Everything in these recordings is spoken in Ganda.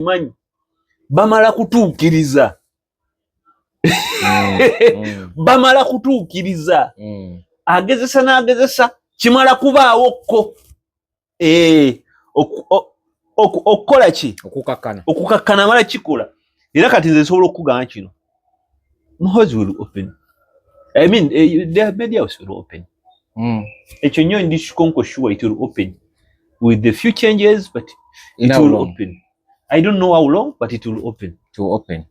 manyi bamala kutuukiriza bamala kutuukiriza agezesa n'agezesa kimala kubaawokko okukola ki okukakkana amala kikola era kati nze nsobola okukugamba kino Muhoozi will open I mean the media will open ekyo nnyo ndi konko sure it will open with the few changes but it will open. I don't know how long, but it will open. To open.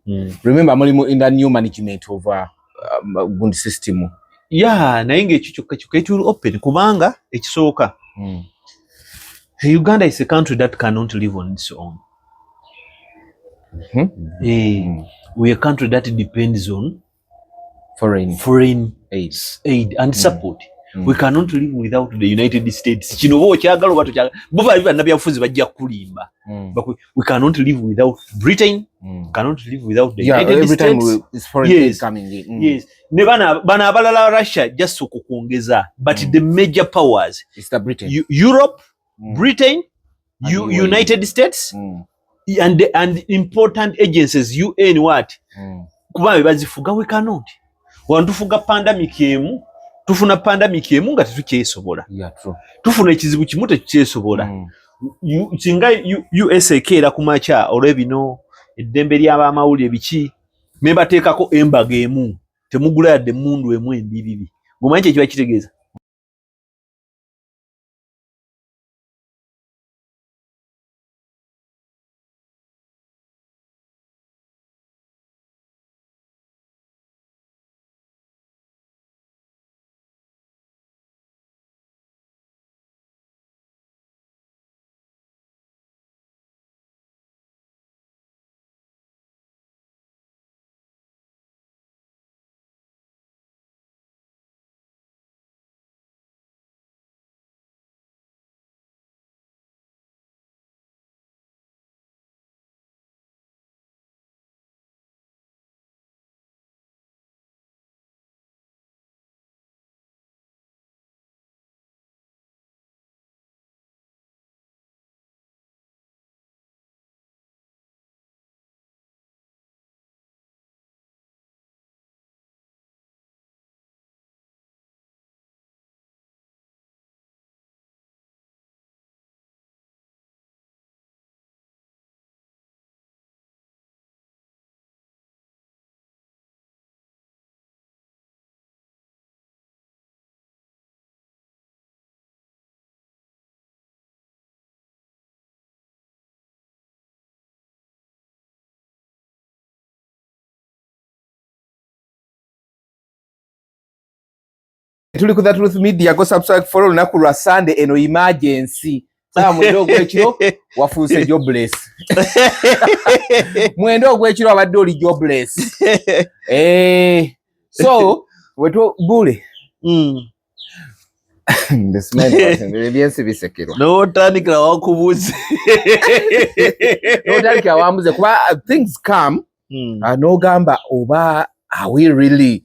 Remember, I'm in the new management of Bundi system. Yeah, nainge it will open. Kubanga, ekisoka. Uganda is a country that cannot live on its own. We are a country that depends on foreign aid and support. We cannot live without the United States. Chinovo kyagalo watu kyagalo. Bova biba nabyafuzi bajja kulimba. But we cannot live without Britain. Cannot live without the United States. Every time is foreign aid coming in. Yes. Ne bana abalala Russia just okukuongeza. But the major powers is the Britain. Europe, Britain, United States, and important agencies, UN what? Kuba bazifuga we cannot. Wantufuga pandemic emu. Tufuna pandemic emu nga tetukyesobola. Yeah, true. Tufuna ekizibu kimu tekyesobola. Singa USA keera kumacha olwebino eddembe ly'abamawulire biki mebateekako embaga emu temugula yadde mundu emu embiriri. Mumanyi kye kiba kitegeeza. Tuli ku The Truth Media, go subscribe, follow lunaku lwa Sunday eno emergency. Saa mwendo ogwekiro wafuuse jobless. Mwendo ogwekiro abadde oli jobless. So wetu Bule. This man ebyensi bisekero. No tandikira wakubuze. No tandikira wambuze kuba things come. No gamba oba are we really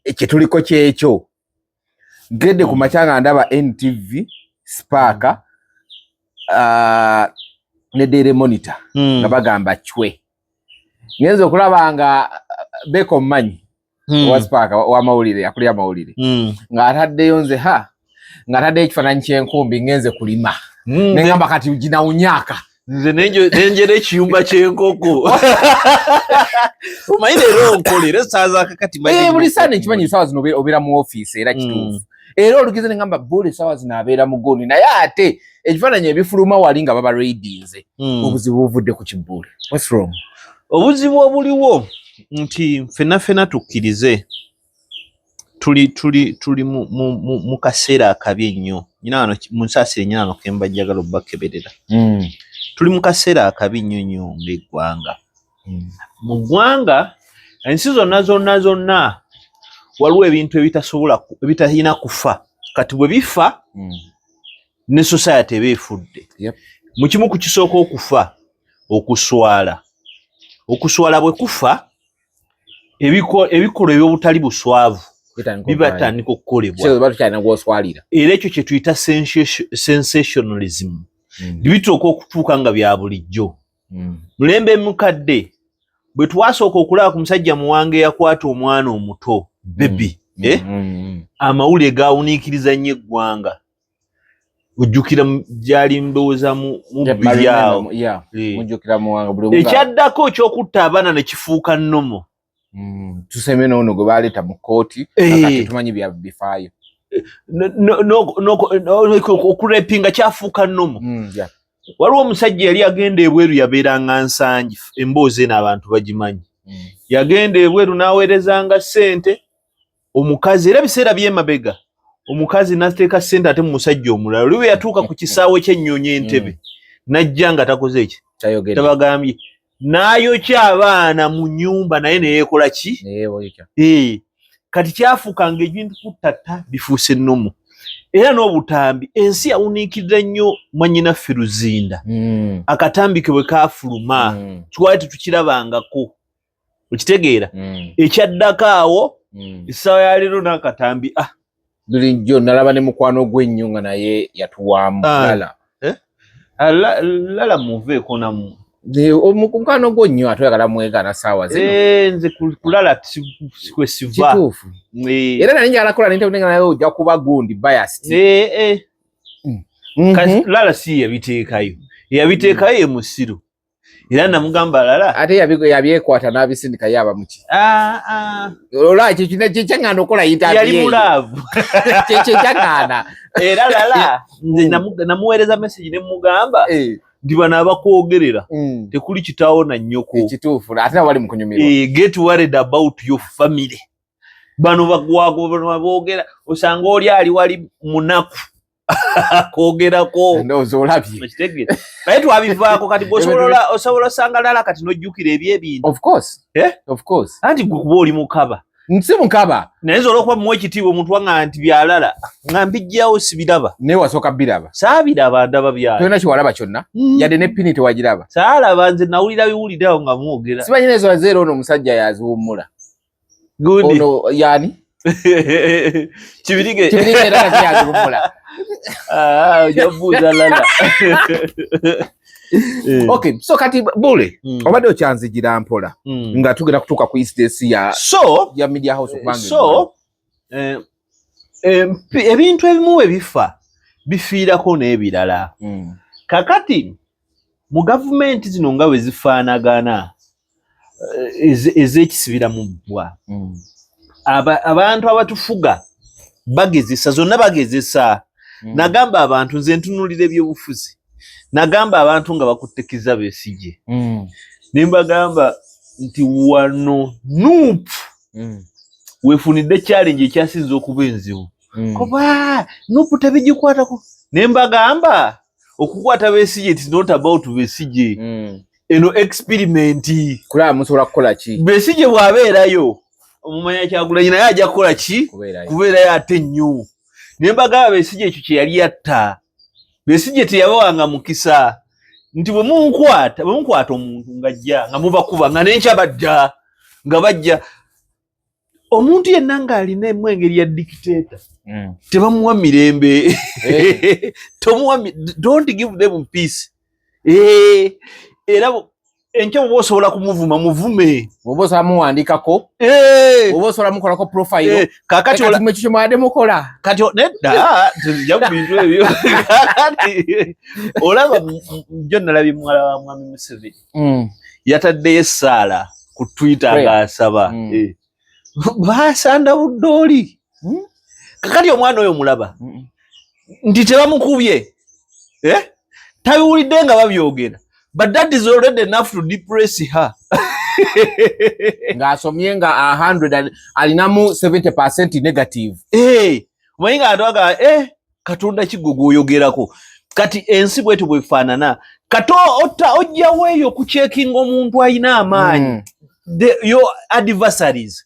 ekituliko kyekyo. Gede kumachanga ndaba NTV, Sparka, ne Daily Monitor, nga bagamba chwe. Ngenzo okulabanga Beko Mmanyi, wa Sparka, wa mawulire, akuli ya mawulire. Nga atadde yonze nga atadde ekifaananyi ky'enkumbi ngenze kulima. Nengamba kati ujina unyaka. Nze nenjere ekiyumba ky'enkoko. Umayire ero nkolere saaza kakati mayi. Buli sana ekimanyi sawa zino obera mu office era kituufu. Era olugize ne ngamba Bule sawa zino abeera mu goni naye ate ekifaananyi ebifuluma wali nga baba ratings. Obuzibu buvudde ku Kibule. What's wrong? Obuzibu obuliwo nti fena tukkirize tuli mu kaseera akabi ennyo. Nyina wano mu nsaasire nyina wano ke mbajjagala obbakeberera. Tuli mu kaseera akabi nnyo ng'eggwanga. Mu ggwanga ensi zonna waliwo ebintu ebitalina kufa. Kati bwe bifa ne society eba efudde. Mu kimu ku kisooka okufa okuswala. Okuswala bwe kufa ebikolwa eby'obutali buswavu bibatandika okukolebwa. Era ekyo kye tuyita sensationalism. Bituuka okutuuka nga bya bulijjo. Mulembe mukadde bwe twasooka okulaba ku musajja Muwanga yakwata omwana omuto baby amawulire gaawuniikiriza nnyo eggwanga ojjukira gyali ndowooza mu bibyawo ekyaddako ekyokutta abaana ne kifuuka nnomo tuseme n'ono gwe baaleeta mu kkooti kakati tumanyi bifaayo okurepinga kyafuuka nnomo waliwo omusajja yali agenda ebweru yabeeranga nsangi emboozi eno abantu bagimanyi yagenda ebweru n'aweerezanga ssente omukazi era biseera by'emabega omukazi n'ateeka ssente ate mu musajja omulala oli we yatuuka ku kisaawe ky'ennyonyi Entebbe n'ajja nga takoze ki tabagambye n'ayokya abaana mu nnyumba naye ne yeekola ki kati kyafuukanga ebintu kuttata bifuuse nnomo era n'obutambi ensi yawuniikirira nnyo mwannyinaffe Luzinda akatambi ke bwe kaafuluma twali tetukirabangako okitegeera ekyaddako awo essaawa ya leero n'akatambi bulijjo nalaba ne mukwano gw'ennyo nga naye yatuwaamu lala muveeko namu mukwano gw'ennyo atoyagala mwegana saawa zino nze kulala kwe siva kituufu era nali njagala kola n'intebutenga naye ojja kuba gundi biased lala si yabiteekayo ye musiru era namugamba lala ate yabyekwata n'abisindika yaba muki olwaki kyekyangana okola yali mulaavu kyekyangana era lala nze namuweereza message ne mugamba ndi bano abakwogerera tekuli kitaawo na nnyoko ekituufu ate nabo bali mu kunyumirwa get worried about your family bano boogera osanga oli ali wali munaku kwogerako ndowooza olabye naye twabivaako kati osobola osanga lala kati n'ojjukira ebyebintu of course anti gwe kuba oli mukaba nsi mukaba naye nze olw'okuba muwa ekitiibwa omuntu wanga nti byalala nga mbijjawo sibiraba naye wasooka biraba saabiraba ndaba byala tolina kiwalaba kyonna yadde ne pini tewagiraba saalaba nze nawulira biwulirawo nga mwogera simanyi nezo zeero ono omusajja yaziwummula gundi ono yani kibirige era nazo yaziwummula ojabuuza lala okay so kati Bule obadde okyanzigira mpola nga tugenda kutuuka ku instance ya media house so ebintu ebimu bwe bifa bifiirako n'ebirala kakati mu gavumenti zino nga bwe zifaanagana ez'ekisibira mu bbwa abantu abatufuga bagezesa zonna bagezesa nagamba abantu nze ntunulira ebyobufuzi nagamba abantu nga bakutekiza Besigye nimbagamba nti wano nuupu weefunidde challenge ekyasinza okuba enzibu kuba nuupu tebigikwatako nembagamba okukwata Besigye it is not about Besigye eno experiment kulaba musobola kukola ki Besigye bw'abeerayo omumanya Kyagulanyi naye ajja kukola ki kubeerayo ate nnyo nembagamba Besigye ekyo kye yali yatta Besigye teyabawanga mukisa nti bwe munkwata omuntu ng'ajja nga mubakuba nga n'enkya badda nga bajja omuntu yenna ng'alina engeri ya dictator tebamuwa mirembe don't give them peace era enkya bw'oba osobola kumuvuma muvume bw'oba osobola muwandikako bw'oba osobola mukolako profile kakati ekyo kye mwadde mukola kati nedda tezijja ku bintu ebyo kati olaba jjo nalabye muwala wa mwami Museveni yataddeyo essaala ku Twitter ng'asaba baasanda buddooli kakati omwana oyo mulaba nti tebamukubye tabiwulidde nga babyogera but that is already enough to depress her ng'asomye nga 100 alinamu 70% negative omanyi nga atwaga Katonda kigo gw'oyogerako kati ensi bwetyo bwefaanana kati ojjawo eyo kucekinga omuntu alina amaanyi your adversaries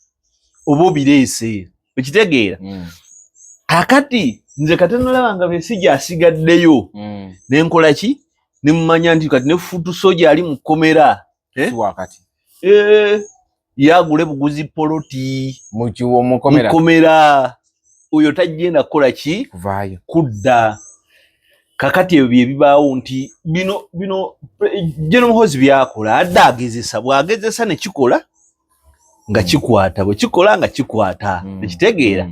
oba obireese okitegeera kakati nze kati nalaba nga Besigye asigaddeyo nenkola ki nemumanya nti kati ne futu soja ali mu kkomera wakati yagule buguzi poloti mu kkomera. Mu kkomera oyo tajjenda kukola ki? Kuvaayo. Kudda. kakati ebyo bibaawo nti bino General Muhoozi byakola adagezesa bwagezesa ne kikola nga kikwata bwe kikola nga kikwata ekitegeera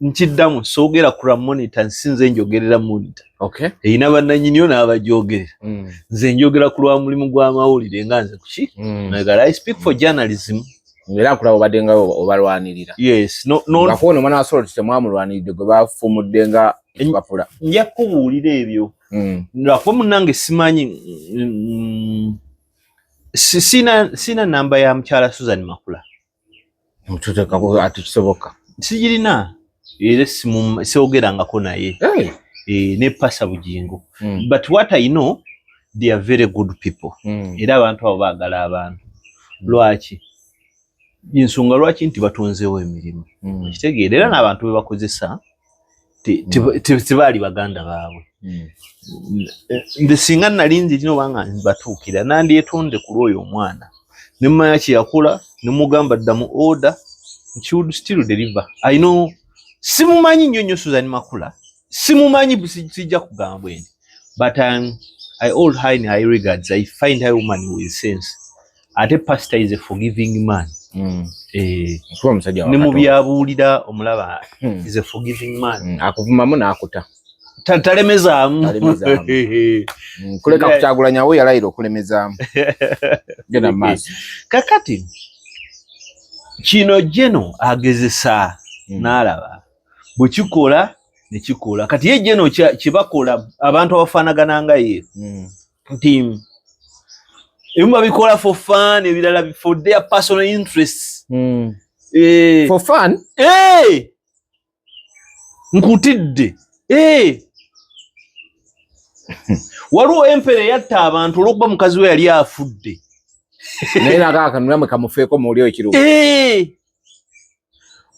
nkiddamu soogera ku monitor nsinze njogerera monitor eyina bannannyini n'abajogerera nze njogera ku lwa mulimu gw'amawulire nga nze kuki nagala I speak for journalism era nkulaba obadde nga obalwanirira yes ngakuona omwana wa Solo temwamulwaniridde gwe bafumudde nga bapula nja kubuulira ebyo lwakuba munnange simanyi sina namba ya mukyala Susan Makula mututekako ati kisoboka sijirina era siogerangako naye ne Pasa Bujingo but what I know they are very good people era abantu abo baagala abantu lwaki ensonga lwaki nti batonzeewo emirimu kitegeera era n'abantu be bakozesa tebaali baganda baabwe nze singa nali nzirina obanga batuukira nandyetonde ku lwoyo omwana ne mmanya kyeyakola ne mugamba dda mu order she would still deliver. I know simumanyi nnyo Susan Makula simumanyi sijja kugamba bwene but I hold high in high regards. I find her woman with sense. Ate Pastor is a forgiving man. Ne mu byabuulira omulaba is a forgiving man. Akuvumamu n'akuta. Talemezaamu. Kuleka kukyagulanya we yalayira okulemezaamu. Genda maaso. Kakati kino Jeno agezesa n'alaba bwe kikola ne kikola kati ye Jeno kibakola abantu abafaanagana nga ye nti ebimu bikola for fun ebirala for their personal interests for fun nkutidde waliwo empere yatta abantu olw'okuba mukazi we yali afudde naye nakakanula mwe kamufeeko muwulyo ekirugu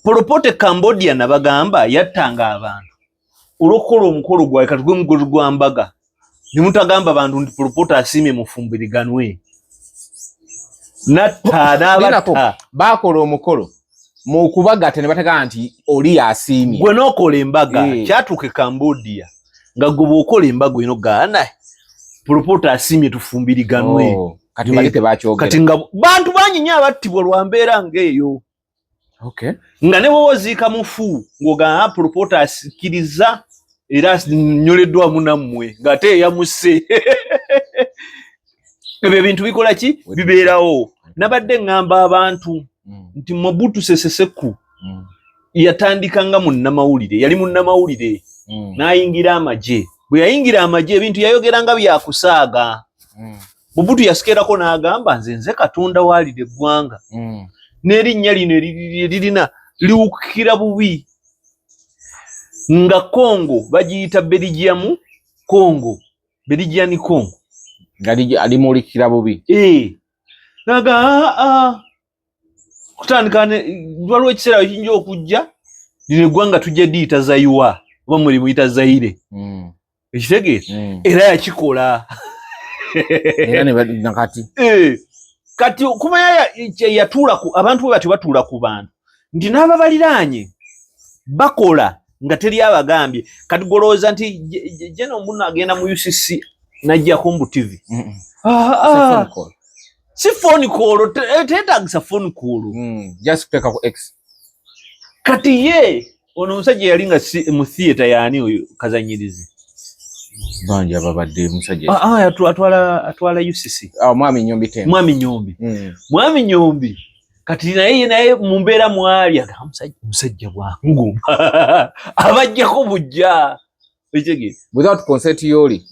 Polopote Cambodia nabagamba yattanga abantu olw'okukola omukolo gwawe kati gwe mugolo gwa mbaga ne mutagamba abantu nti Polopote asiimye mufumbiriganwe natta n'abatta baakola omukolo mu kubagatta ne batagamba nti oli yasiimye gwe n'okola embaga kyatuuke Cambodia nga gwe bw'okola embaga eno gaana Polopote asiimye tufumbiriganwe kati bali tebakyogera kati nga bantu bangi nnyo abattibwa lwa mbeera ng'eyo nga ne bwe oziika mufu ng'ogamba Polopote asikiriza era nnyoleddwamu nammwe ng'ate eyamusse ebyo ebintu bikola ki bibeerawo nabadde ŋŋamba abantu nti Mobutu Sese Seko yatandika nga munnamawulire yali munnamawulire n'ayingira amagye bwe yayingira amagye ebintu yayogeranga byakusaaga Mobutu yasikeerako n'agamba nze Katonda waalira eggwanga n'erinnya lino lirina liwukira bubi nga Congo bagiyita Belgium Congo Belgian Congo ngali alimulikira bubi naga kutandika waliwo ekiseera ekiyinza okujja lino eggwanga tujja diyita Zayiwa oba muli muyita Zaire ekitegeera era yakikola era nakati kati kumanya yatuula ku abantu bwe bati batuula ku bantu nti n'ababaliraanye bakola nga teri abagambye kati golowooza nti Jeno muno agenda mu UCC najjako mbu TV si phone call teetagisa phone call just peka ku X kati ye ono omusajja yali nga mu theater yaani oyo kazanyirizi banja babadde musajja atwala UCC mwami Nyombi tena mwami Nyombi kati naye mu mbeera mwali musajja bwangu abajjako bujja without consent yoli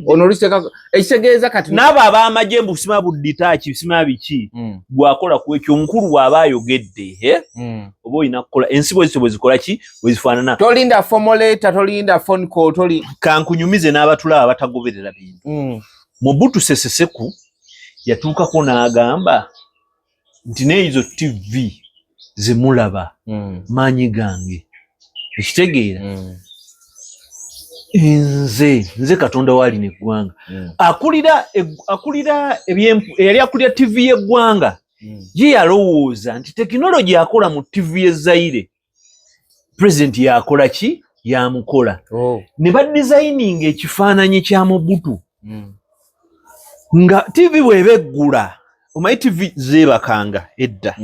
ono listeka ekitegeeza kati n'abo ab'amagye mbu sima budditaaki sima biki bwakola ku ekyo omukulu bw'aba ayogedde oba olina kukola ensi bwe zikola ki bwe zifaanana tolinda formulator tolinda phone call kankunyumize n'abatulaba batagoberera bintu Mobutu Sese Seko yatuukako n'agamba nti n'ezo TV zemulaba maanyi gange ekitegeera nze Katonda waalina eggwanga yali akulira TV y'eggwanga ye yalowooza nti tekinologi akola mu TV y'e Zaire president yakola ki ya mukola ne ba designing ekifaananyi kya Mobutu nga TV bwebeggula omanyi TV zeebakanga edda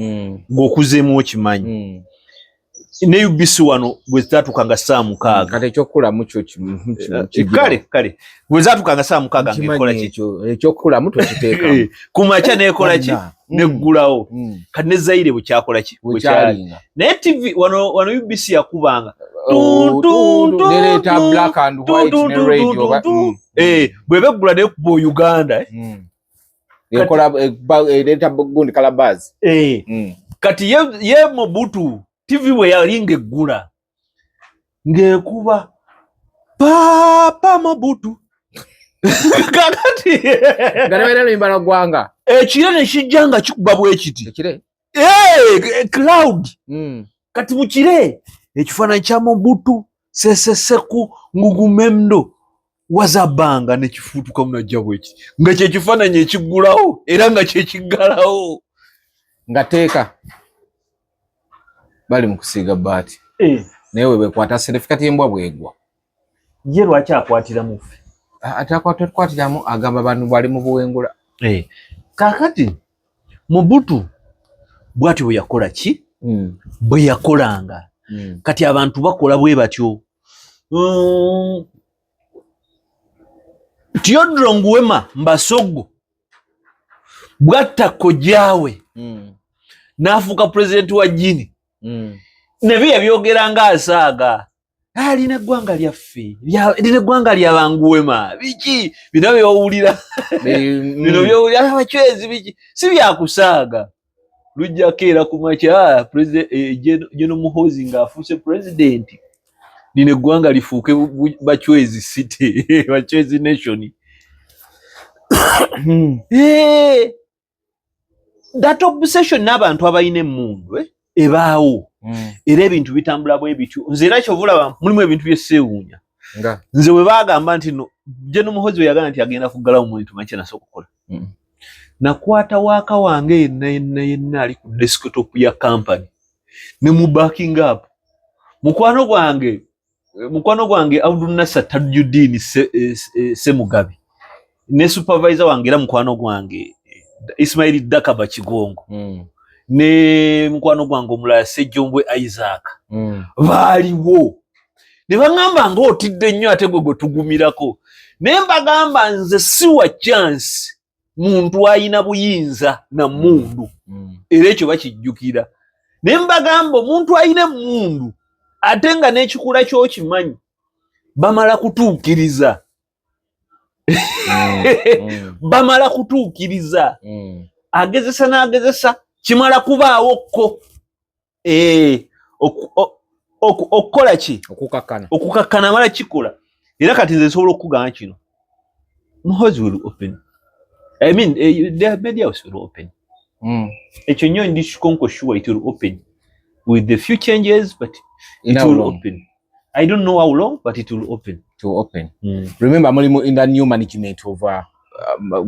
ng'okuzeemu okimanyi ne UBC wano bwe zitatukanga saa 6 kati ekyokulamu kyo kale bwe zitatukanga saa 6 ng'ekola ekyokulamu twekiteekamu kumakya neekola ki neggulawo kati ne Zaire bwe kyakola ki naye TV wano UBC yakubanga nereeta black and white ne radio bwebeggula nekuba Uganda ereeta gundi kalabazi kati ye Mobutu TV bwe yalinga eggula ng'ekuba papa Mobutu kakati ganebaneloimbala gwanga ekire ne kijja nga kikuba bwe kiti cloud kati mu kire ekifaananyi kya Mobutu seseseku ngugumendo wazabanga ne kifuutuka munajja bwe kiti nga kye kifaananyi ekiggulawo era nga kye kiggalawo nga teeka bali mu kusiiga bbaati naye webekwata serifikati y'embwa bwegwa ye lwaki akwatira muffe atakwatiramu agamba bantu bali mu buwengula kakati Mobutu bw'atyo bwe yakola ki bwe yakolanga kati abantu bakola bwe batyo Theodore Nguema Mbasogo bwatta kojaawe n'afuuka pulezidenti wa Guinea ne byogera ng'asaaga lina eggwanga lyaffe lina eggwanga lya Nguema biki bino byowulira bino byowulira abachwezi biki si byakusaaga lujjako era ku makya Jeno Muhoozi ng'afuuse pulezidenti lina eggwanga lifuuke bachwezi city bachwezi nation that obsession n'abantu abalina emmundu ebaawo era ebintu bitambula bwe bityo nze era kyovulaba mulimu ebintu byesseewuunya nze bwe baagamba nti no Jeno Muhoozi yagamba nti agenda kuggalawo muntu makya nasooka okukola nakwata waaka wange yenna ali ku desktop ya company ne mu backing up mukwano gwange Abdul Nasser Tajuddin Semugabi ne supervisor wange era mukwano gwange Ismail Dakaba Kigongo ne mukwano gwange omulala Sejjombwe Isaac baaliwo ne baŋŋamba ng'otidde nnyo ate gwe tugumirako naye mbagamba nze siwa chance muntu ayina buyinza na mundu era ekyo bakijjukira naye mbagamba omuntu ayina mundu ate nga n'ekikula ky'okimanyi bamala kutuukiriza bamala kutuukiriza agezesa n'agezesa kimala kubaawokko okukola ki okukakkana amala kikola era kati nze nsobola okukugamba kino Muhoozi will open I mean the media will open ekyo nnyo ndi kikonko sure it will open with the few changes but it will open I don't know how long but it will open remember mulimu in the new management of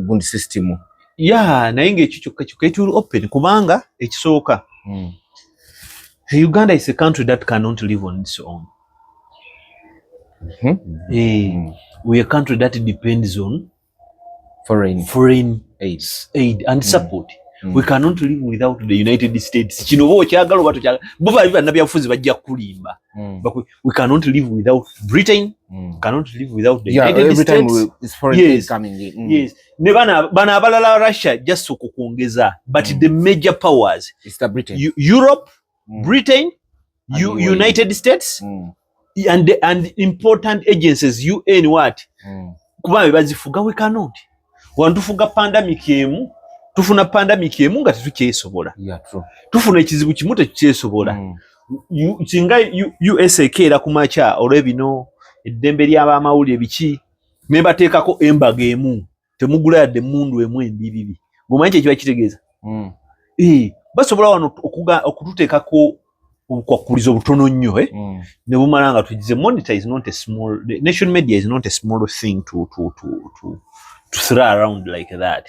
Gundi system naye ng'ekyo kyokka it will open kubanga ekisooka Uganda is a country that cannot live on its own we are a country that depends on foreign aid and support we cannot live without the United States kino bo kyagalo bato kyagalo bo bali bannabyafuzi bajja kulimba we cannot live without Britain cannot live without the United States is foreign aid coming in yes ne bana abalala Russia just okuongeza but the major powers is the Britain Europe Britain United States and important agencies UN what kuba bazifuga we cannot wantufuga pandemic emu tufuna pandemic emu nga tetukyesobola tufuna ekizibu kimu tekyesobola singa USA keera kumakya olw'ebino eddembe ly'abamawulire biki ne bateekako embaga emu temugula yadde mundu emu embiriri ng'omanyi kye kiba kitegeeza basobola wano okututeekako obukwakulizo butono nnyo ne bumala nga tugize monitor is not a small the nation media is not a small thing to throw around like that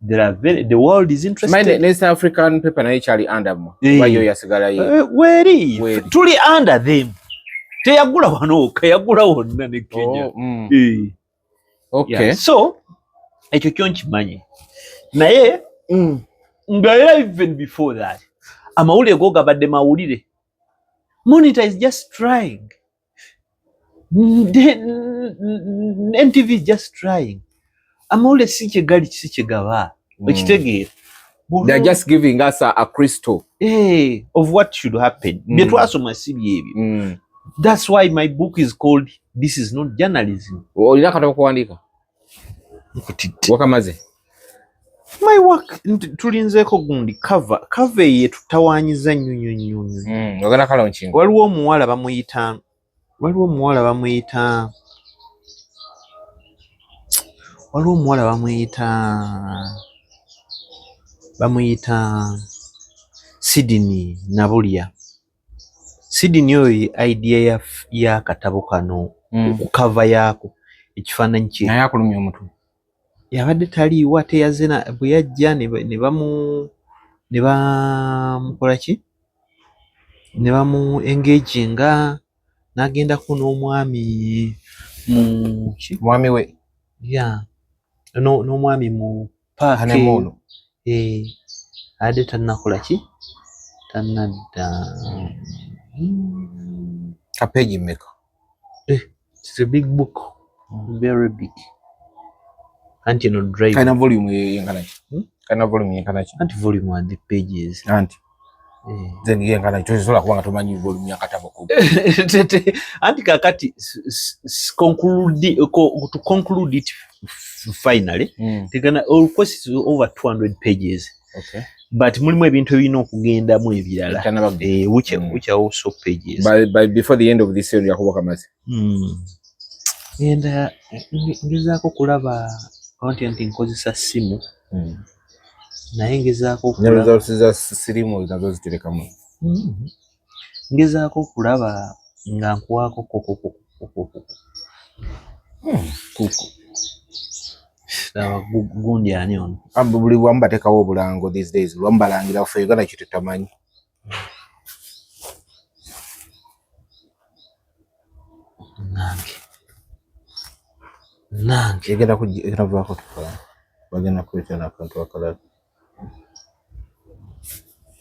there are the world is interested East African people na actually under mo wayo yasigala ye where tuli under them teyagula wano yagula wonna ne Kenya. Okay. Yeah. So ekyo kyo nkimanyi naye nga era even before that amawulire go gabadde mawulire. Monitor is just trying. NTV is just trying. Amawulire si kyegali si kyegaba. Okitegeera. They're just giving us a crystal of what should happen. Byetwasoma si byebyo. That's why my book is called This is Not Journalism. Olina katoko kuandika? Wakamaze? My work tulinzeeko gundi cover ye tutawanyiza nnyo. Ogana kala nchingo. Waliwo omuwala bamuyita Sydney Nabulya. Sydney oyo idea ya katabo kano cover yako ekifaananyi kye naye akulumya omutwe yabadde taliiwa teyazena bwe yajja ne bamukola ki ne bamu engaginga n'agendako n'omwami mu ki mwami we n'omwami mu paaka ade tannakola ki tannadda a page maker. It's a big book, very big. Anti no drive. Kind of volume yenkana. Kind of volume yenkana. Anti volume and the pages. Anti. Then yenkana tozola kubanga tomanyi volume yakatabo ko. Anti kakati to conclude it finally. Tegana all course is over 200 pages. Okay. But mulimu ebintu ebirina okugenda mu ebirala which are also pages. By before the end of this year yakuba kamazi. And ngezaako kulaba content nkozesa simu. Naye ngezaako kulaba za sirimu nazo ziterekamu. Ngezaako kulaba nga nkuwaako koko. Gundi ani ono buli bwamu batekawo obulango these days lwambalangira ffe Uganda kyo tutamanyi. nange egenda kuvaako tukola bagenda kuleetana akantu akalala.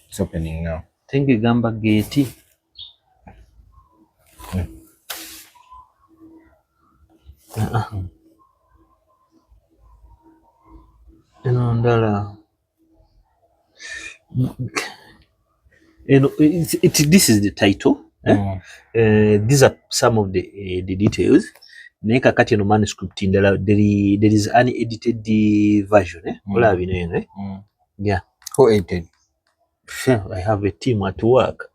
It's happening now. Tenga egamba geeti eno ndala this is the title. These are some of the details. Naye kakati eno manuscript ndala there is an edited version ola bino yeah. Who edited? I have a team at work.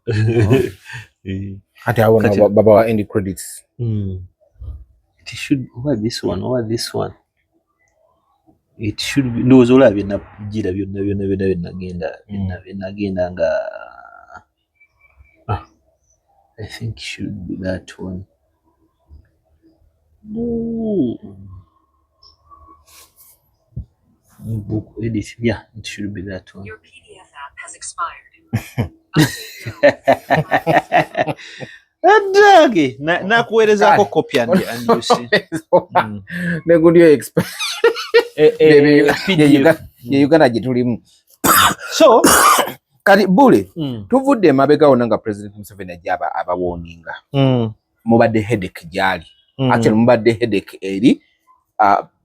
Ati awona baba wa end credits. It should this one. It should be no zola bina gira byonna nagenda nga I think it should be that one. Book edit, yeah, it should be that one. Your PDF app has expired. Adage nakuweerezako copy and you see. Ne good you expect. Uganda gitulimu. So kati bule tuvudde emabega wonna nga President Museveni ajja abawoninga mubadde headache gyali actually mubadde headache eri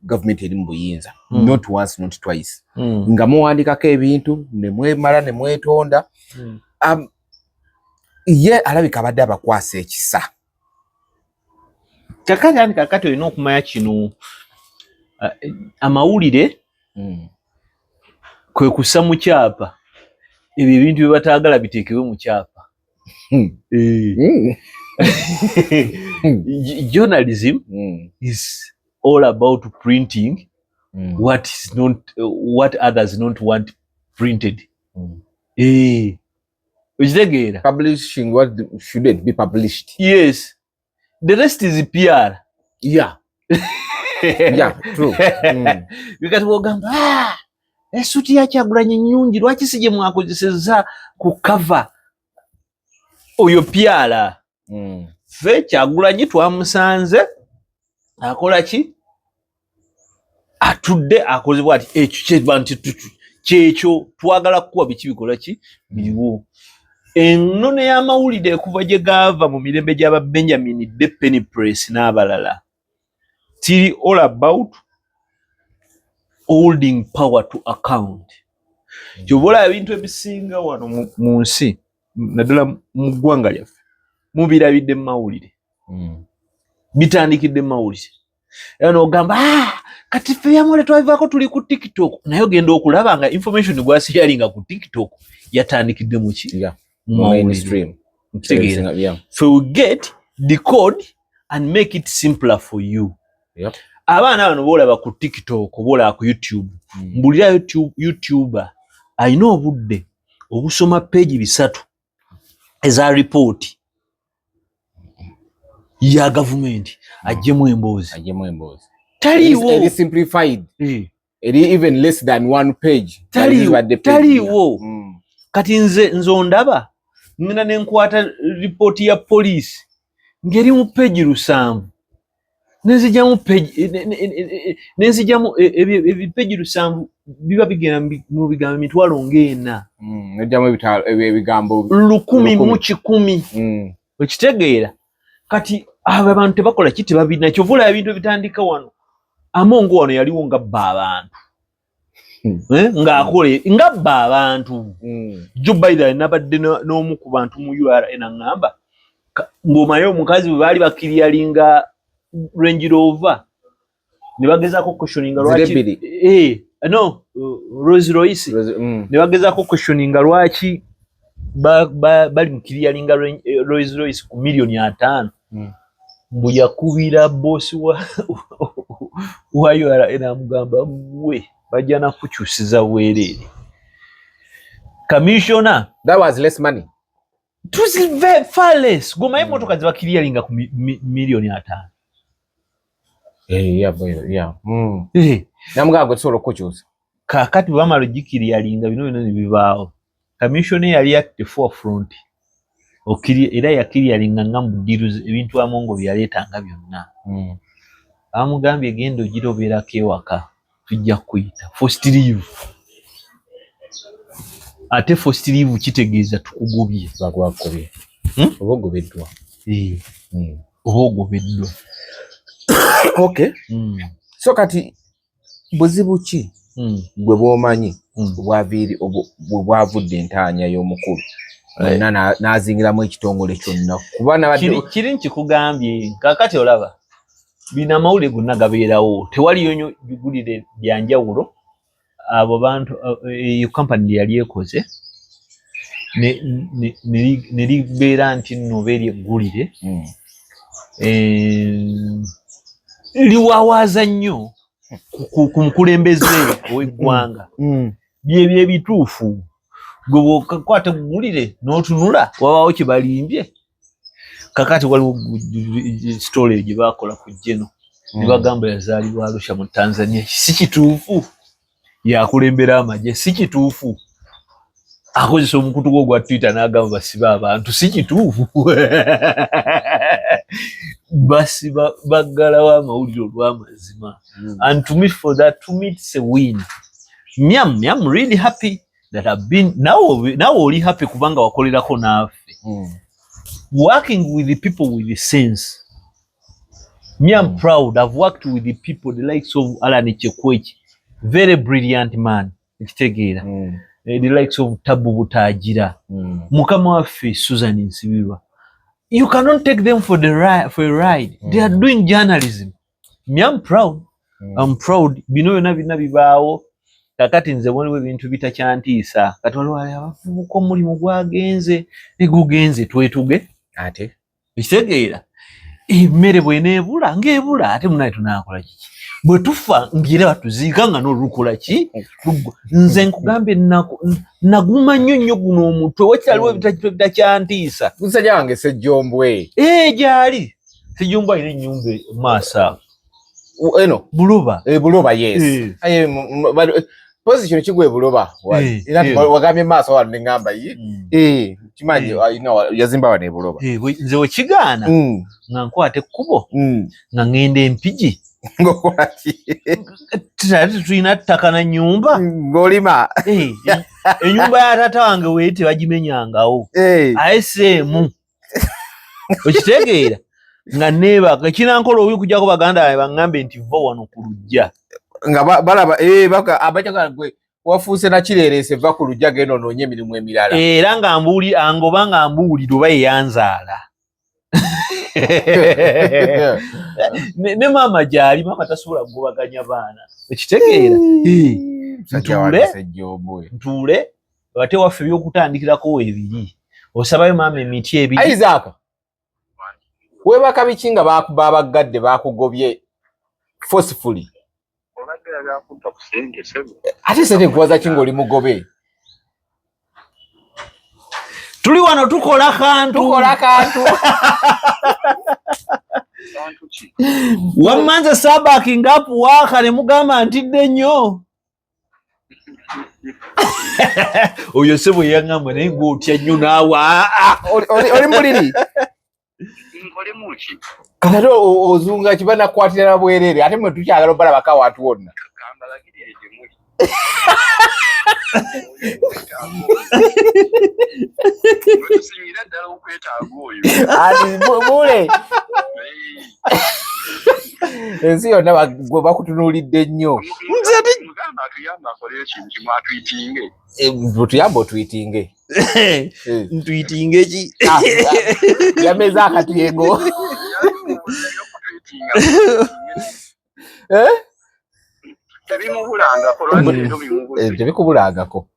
government eri mu buyinza not once not twice nga muwandikako ebintu ne mwemala ne mwetonda ye alabika abadde abakwasa ekisa kakati olina okumanya kino amawulire kwe kussa mu kyapa ebyo ebintu bye bataagala biteekebwe mu kyapa. Journalism is all about printing what others don't want printed. Ukitegeera? Publishing what shouldn't be published. Yes. The rest is PR. Yeah. Yeah, true. Because wogamba esuti ya Kyagulanyi nnyungi lwaki sije mwakozeseza ku cover oyo PR. ffe Kyagulanyi twamusanze akola ki atudde akozebwa ati kyekyo twagala kukuba biki bikola ki biriwo. Ennone y'amawulire kuva gye gaava mu mirembe gy'aba Benjamin de Penny Press n'abalala tiri all about holding power to account. Kyobola ebintu ebisinga wano mu nsi naddala mu ggwanga lyaffe mubirabidde mu mawulire bitandikidde mu mawulire era n'ogamba kati ffe yamule twabivaako tuli ku TikTok naye ogenda okulaba nga information gwasiyalinga ku TikTok yatandikidde mu ki mainstream. So we get decode and make it simpler for you. Yep. Abaana bano boolaba ku TikTok boolaba ku YouTube mbulira YouTuber alina obudde obusoma page 3 eza report ya government ajjemu emboozi taliwo eri simplified eri even less than 1 page taliwo kati nze ondaba ngenda nenkwata report ya police ngeri mu page 7 nenzijamu page 7 biba bigenda mu bigambo emitwalo ng'ena nejjamu ebigambo 1,000 ekitegeera kati abo abantu tebakola ki tebabina kyovula ebintu ebitandika wano amongo wano yaliwo ngabba abantu ng'akole ngabba abantu Joe Biden nabadde n'omu ku bantu mu URN aŋŋamba ng'omayo omukazi bwe baali bakiriyalinga Range Rover ne bagezaako questioninga lwaki Rolls Royce ne bagezaako questioninga lwaki bali mu kiriyalinga Rolls Royce ku $5,000,000 mbu yakubira bosi wa URN amugamba gwe bajja na kukyusiza bwereere. Commissioner, that was less money. It was very far less. Goma emotoka ziba clearinga ku $5,000,000. Yeah. Namugago solo kukyusa. Kakati bamalo gikiriyalinga bino bibaawo. Commissioner yali at the forefront. Era yakiriyalinga ngambu deals ebintu amongo byaleetanga byonna. Amugambye genda ogiroberako ewaka. Tujja kuyita first leave. Ate first leave kitegeeza tukugobye bagwakobye obogobeddwa obogobeddwa. Okay. So kati buzibu ki gwe bwomanyi bwavudde entaanya y'omukulu n'azingiramu ekitongole kyonna kuba nabadde kiri nkikugambye kakati olaba bina amawulire gonna gabeerawo tewaliyo nnyo bigulire byanjawulo abo bantu eyo kampani yali ekoze ne libeera nti nno beeri eggulire liwawaaza nnyo ku mukulembeze ow'eggwanga byebyo ebituufu gwe bw'okakwata eggulire n'otunula wabaawo kye balimbye. Kakati waliwo story gye baakola ku Jeno ne bagamba yazaalibwa Arusha mu Tanzania. Si kituufu yakulembera amagye, si kituufu akozesa omukutu gwo gwa Twitter n'agamba basiba abantu, si kituufu basiba baggalawo amawulire olw'amazima. And to me for that, to me it's a win. I'm really happy that I've been now only happy kubanga wakolerako naffe. Working with the people with the sense. I'm proud. I've worked with the people, the likes of Alan Chekwechi, very brilliant man. The likes of Tabu Butagira, Mukama waffe Susan Nsibirwa. You cannot take them for a ride. They are doing journalism. I'm proud. I'm proud. Bino byonna bina bibaawo. Kakati nze waliwo ebintu bitakyantiisa. Kati waliwo abavubuka omulimu gwagenze ne gugenze twetuge. Ate ekitegeera emmere bw'eneebula ng'ebula ate munaye tunaakola kiki bwe tufa ngire batuziika nga n'olukola ki nze nkugambye naguma nnyo guno omutwe wakyaliwo bitakyantiisa. musajja wange Sejjombwe gyali Sejjombwe alina ennyumba maaso eno Buluba Buluba, yes. position kigwe buloba era wagambye maaso wano ne ngamba kimanyi yazimba wano ebuloba nze wekigaana nga nkwata ekkubo nga ngenda Empigi tulina ttaka na nyumba ng'olima enyumba ya taata wange weeri tebagimenyangawo ayeseemu okitegeera nga neebaka ekinankola obi kujjako baganda bae baŋŋambe nti va wano ku lujja nga balaba abakyagala gwe wafuuse nakireereese va ku lujja genda onoonye emirimu emirala era ngoba nga mbuwulira oba yeyanzaala ne maama gyali maama tasobola kugobaganya baana ekitegeera ntuule ate waffe byokutandikirako weebiri osabayo maama emiti ebiri Isaac weebaka biki nga babagadde bakugobye forcefully ate sente nkuwaza ki ng'oli mugobe tuli wano tukola kantu wammanza sabaking up waka ne mugamba ntidde nnyo oyo se bwe yaŋŋamba naye ng'otya nnyo naawe oli muliri kati ate ozunga kiba nakukwatira na bwereere ate mwe tukyagala obalabako awantu wonna bule ensi yonna gwe bakutunuulidde nnyo butuyamba otwitinge ntwitinge ki yameza akatyengo tebikubulangako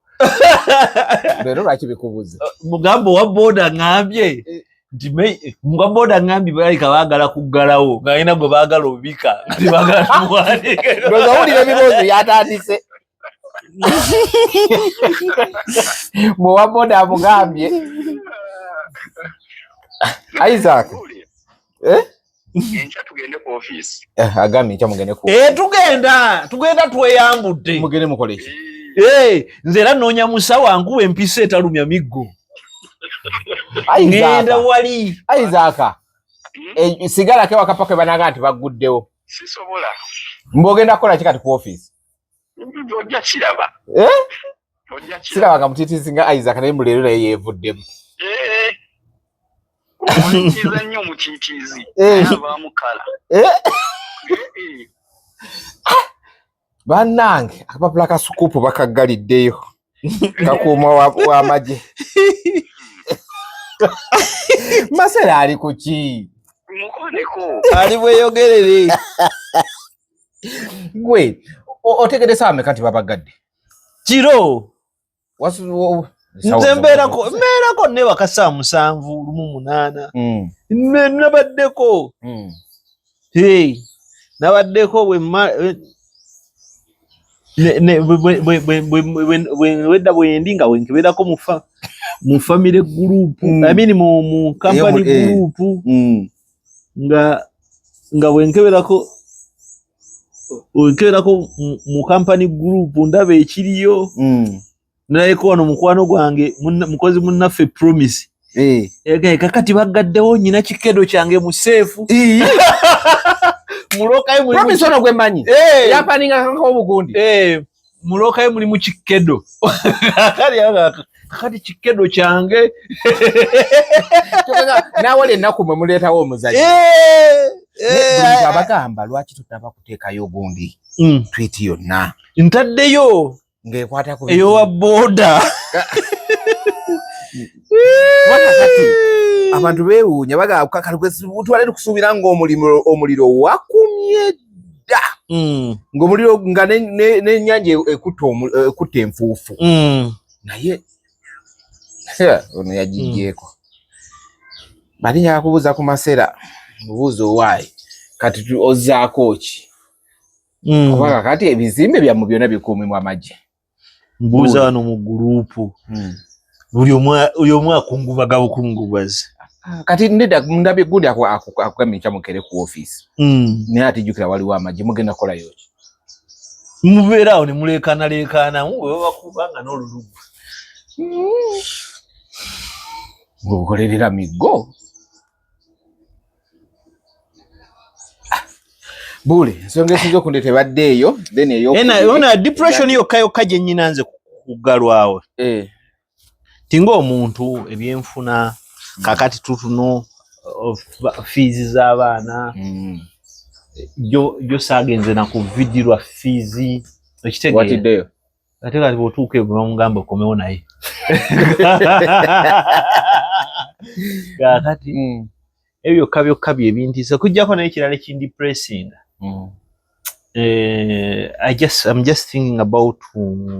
leero lwaki bikubuze mugamba owa booda ŋŋambye nti nga booda ŋŋambye balika baagala kuggalawo nga alina gwe baagala obika nga tebaagala tumuwanike ndoza wulira ebiboozo yatandise muwa booda amugambye Isaac tugende ku office agambye nkya mugende ku tugenda tweyambudde mugende mukole ki nze era nnoonya musawo ankuwa empisa etalumya miggo ngenda wali Isaac sigalako ewaka ke banaga nti baguddewo sisobola mbogenda kukola ki kati ku office ojja kiraba sirabanga mutiitiisi nga Isaac naye muleero naye yeevuddemu omukiza nnyo omutiitiizi abamukala bannange akapapula ka sukuupu bakaggaliddeyo kakuuma w'amagye Masera ali ku ki mukoneko ali bweyogerere gwe otegedde ameka nti babagadde kiro nze mbeerako nebaka 7:8 nabaddeko nabaddeko wedda bwendi nga wenkeberako mu family group I mean mu company group nga wenkeberako mu company group ndaba ekiriyo nayeko wano mukwano gwange mukozi munnaffe promise kakati bagaddewo nyina kikedo kyange mu seefu mulokayo promise ono gwe manyi yapaninga kanka obugundi mulokayo muli mu kikedo kakati kikedo kyange nawe ennaku mwe muleetawo omuzayi abagamba lwaki tutaba kuteekayo ogundi twiti yonna ntaddeyo ng'ekwata ku eyowa booda abantu beewuunya bagakatwale tukusuubira ng'omuliro wakumye dda ng'omuliro nga n'ennyanja ekutta enfuufu naye ono yagijjeeko balinnya kubuuza ku Masera mubuuza owaayi kati ozzaako ki kubanga kati ebizimbe byammwe byonna bikuumibwa amagye mbuuza wano mu guruupu buli omu akungubaga bukungubazi kati ndabye gundi akugambye nkya mukere ku office naye atijjukira waliwo amagye mugenda kukolayo ki mubeerawo ne muleekaana wewe bakubanga n'olulugu ng'okolerera miggo Bule ensonga esinza okundeta ebadde eyo then eyona depression yokka gye nnyina nze kugalwawo tinga omuntu ebyenfuna kakati tutuno fees z'abaana jo saagenze na kuvidirwa fees ekitegeera ate kati bw'otuuka ebwe bamugamba okomewo naye kakati ebyo byokka byebintiisa kujjako naye ekirala ekindepressinga I'm just thinking about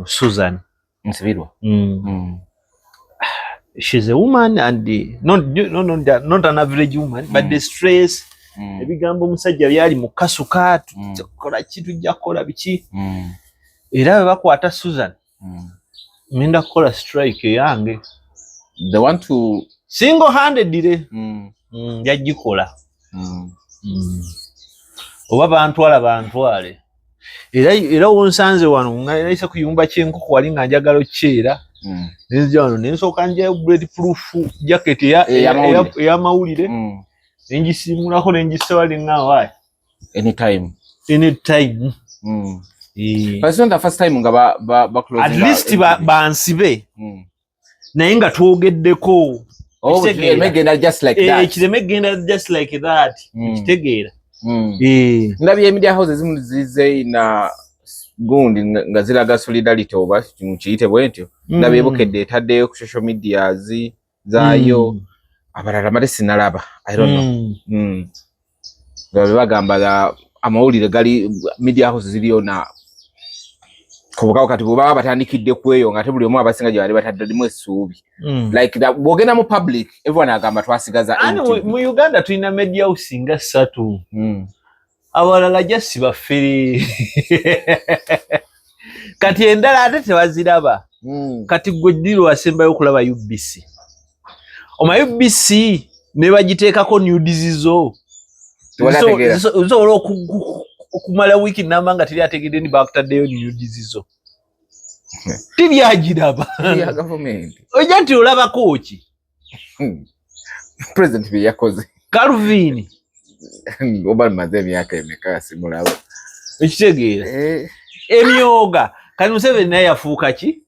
Susan Nsibirwa. She's a woman and not an average woman, but the stress ebigambo omusajja byali mu kasuka tukola tujja kukola biki era bwe bakwata Susan ngenda kukola strike yange they want to single-handedly yagikola oba bantwale era wonsanze wano ngayisa kuyumba kyenkoko wali nga njagala okyera nenzija wano nensooka nja bulletproof jacket ey'amawulire nengisimulako nengisaba linga anytime but it's not the first time nga ba closing at least bansibe naye nga twogeddeko megenda just like that ekireme genda just like that ekitegeera ndabye media houses zimu zize na gundi nga ziraga solidarity oba kimuyite bwentyo ndabye bukedde etaddeyo ku social media zaayo abalala mali sinalaba I don't know nga bagamba amawulire gali media houses ziriyo na kubukawo kati bw'obaba batandikidde kweyo nga te buli omu abasinga gye bali bataddemu essuubi like that bw'ogenda mu public everyone agamba twasigaza mu Uganda tulina media house nga 3 abalala just bafere kati endala ate tebaziraba kati gwe ddiro wasembayo okulaba UBC UBC ne bagiteekako nudes zo osobola okumala wiiki namba nga teri ategedde ni bakutaddeyo nudes zo tibyagiraba ojja nti olabako ki president bye yakoze Calvin oba maze emyaka emeka simulaba ekitegeera emyoga kati Museveni naye yafuuka ki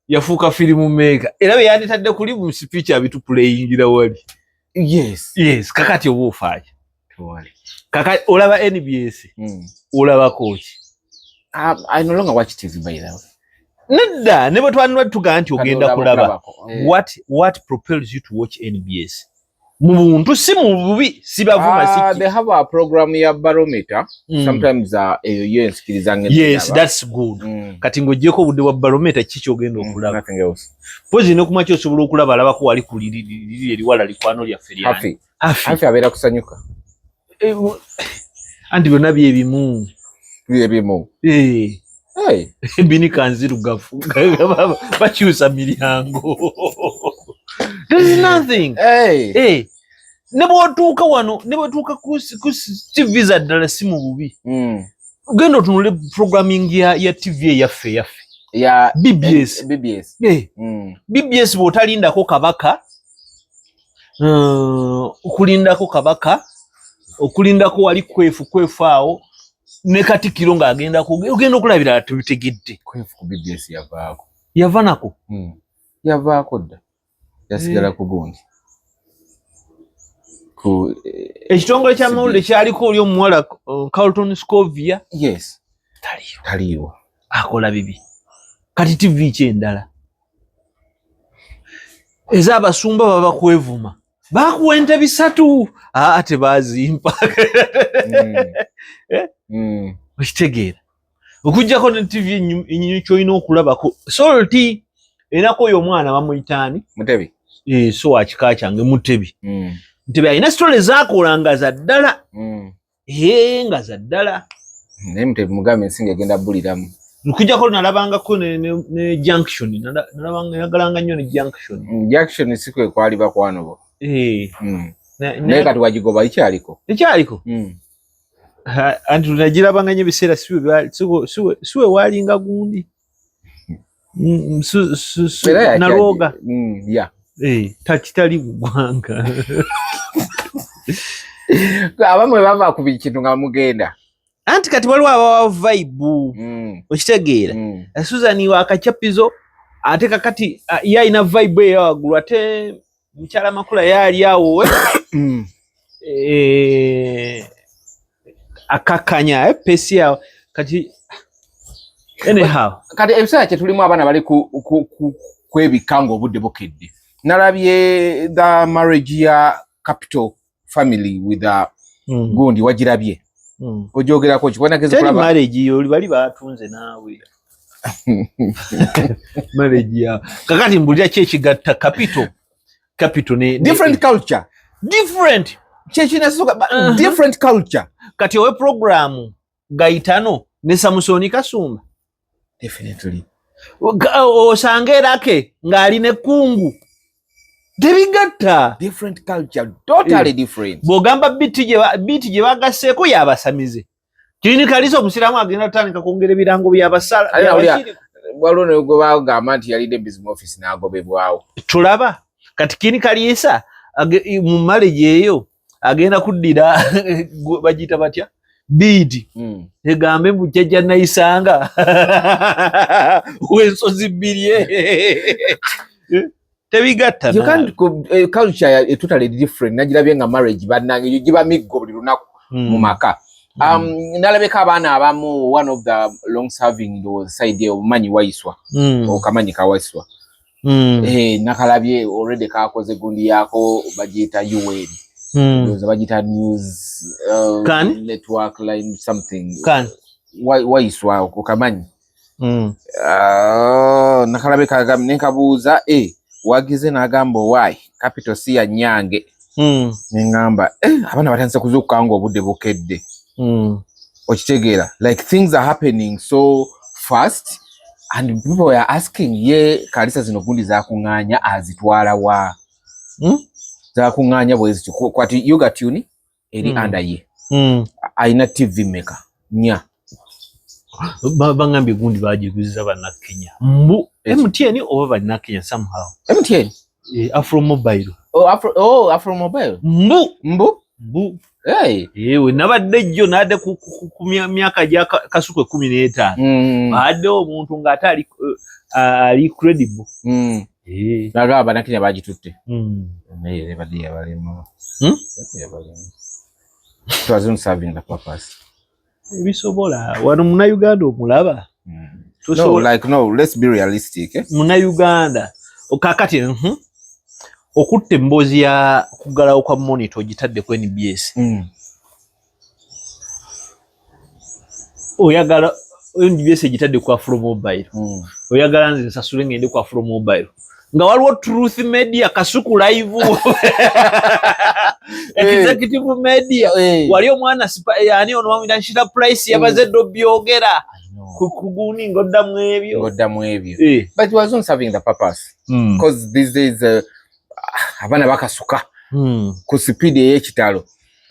yafuuka firimu maker era bwe yanditadde kuli mu speech abitupuleyingira wali yes kakati oba ofaayo kakati olaba NBS olabako ki I no longer watch TV by the way nedda ne bwe twanira tugaa nti ogenda kulaba what propels you to watch NBS mu buntu si mu bubi si bavuma siki they have a program ya barometer sometimes eyo ensikiriza ngene yes that's good kati ngojeko budde wa barometer kichi ogenda okulaba nothing else pozi ne kumachi osobola okulaba alaba ko wali kuliri eriwala likwano lya feriani hafi abera kusanyuka andi byonna byebimu bini kanzirugafu bakyusa miryango there's nothing ne bwotuuka wano ne bwotuuka ku TV za ddala si mu bubi ugenda otunule programming ya TV eyaffe ya BBS BBS bw'otalindako kabaka okulindako kabaka okulindako wali kwefu awo ne Katikkiro ng'agenda ogenda okulabira tubitegedde kwefu ku BBS yava nako yavaako dda yasigala ku gundi ekitongole ky'amawulire kyaliko oli omuwala Carlton Scovia yes taliiwo akola bibi kati TV kyendala ez'abasumba baba kwevuma bakuwa ente 3 ate bazimpa okitegeera okujjako ne TV enyinyi kyolina okulabako Salty enako oyo omwana bamuyitaani Mutebi so wakika kyange Mutebi Mutebi alina story zaakolanga za ddala nga za ddala naye Mutebi mugambe ensinga egenda buliramu nkujjako nalabangako ne junction nalabanga yagalanga nnyo ne junction sikwe kwali bakwano bo naye kati wagigoba ekyaliko anti tunagirabanganya ebiseera siwe walinga gundi nalwoga takitali bugwanga abamwe bava ku kintu nga mugenda anti kati waliwo abawa vibe okitegeera Susan wakacapizo ate kakati yalina vibe eyo waggulu ate mukyala Makula yali awo akakanya pesi yawo kati anyhow kati ebiseera kye tulimu abaana bali kwebikka ng'obudde bukedde. Nalabye the marriage ya Capital family with Gundi wagirabye ojogerako kibonageze kulaba marriage yo bali batunze naawe marriage ya kakati mbulira kyekigatta Capital ne different culture different culture kati owe program gaitano ne Samusoni Kasumba definitely osangerake ngali ne kungu tebigatta different culture totally different bogamba biti je bagaseko yabasamize kini kalizo musiramu agenda tandika kuongera birango byabasala walone go bagamba nti yali de business office nagobebwawo tulaba kati kini kalisa mu marriage eyo agenda kuddira bajita batya bidi egambe mujjajja nayisanga wensozi bilie tebigatta you can't culture totally different najirabye nga marriage banange giba miggo buli lunaku mu maka nalabeka abaana abamu one of the long serving was side of manyi waiswa okamanyi kawaiswa nakalabye already kakoze gundi yako bajita UN bajita news network line something waiswa okamanyi nakalabe kagame nekabuuza wagize nagamba why Capital si ya nyange nengamba abana batanze kuzuka ngo obudde bukedde okitegeera like things are happening so fast and people are asking ye kalisa zino gundi za kunganya azitwala wa za kunganya bwezi kwati yoga tune eri under ye aina TV maker nya bangambi gundi bajiguziza bana Kenya mbu MTN oba bana Kenya somehow MTN Afro Mobile Afro Mobile mbu we nabadde jjo nade ku myaka gya kasukwe 15 badde omuntu ngata ali credible naga bana Kenya bagitutte naye badi yabalimo twazun serving the purpose bisobola wano muna Uganda omulaba no let's be realistic muna Uganda okakati okutte mbozi ya kugalawo kwa monitor gitadde ku NBS oyagala NBS gitadde ku Afro Mobile oyagala nze sasule ngende ku Afro Mobile nga waliwo Truth Media Kasuku live executive media wali omwana yani ono wamwita Shira Price yabaze byogera kuguni ngoddamu ebyo but it wasn't serving the purpose because these days abana bakasuka ku speed y'ekitalo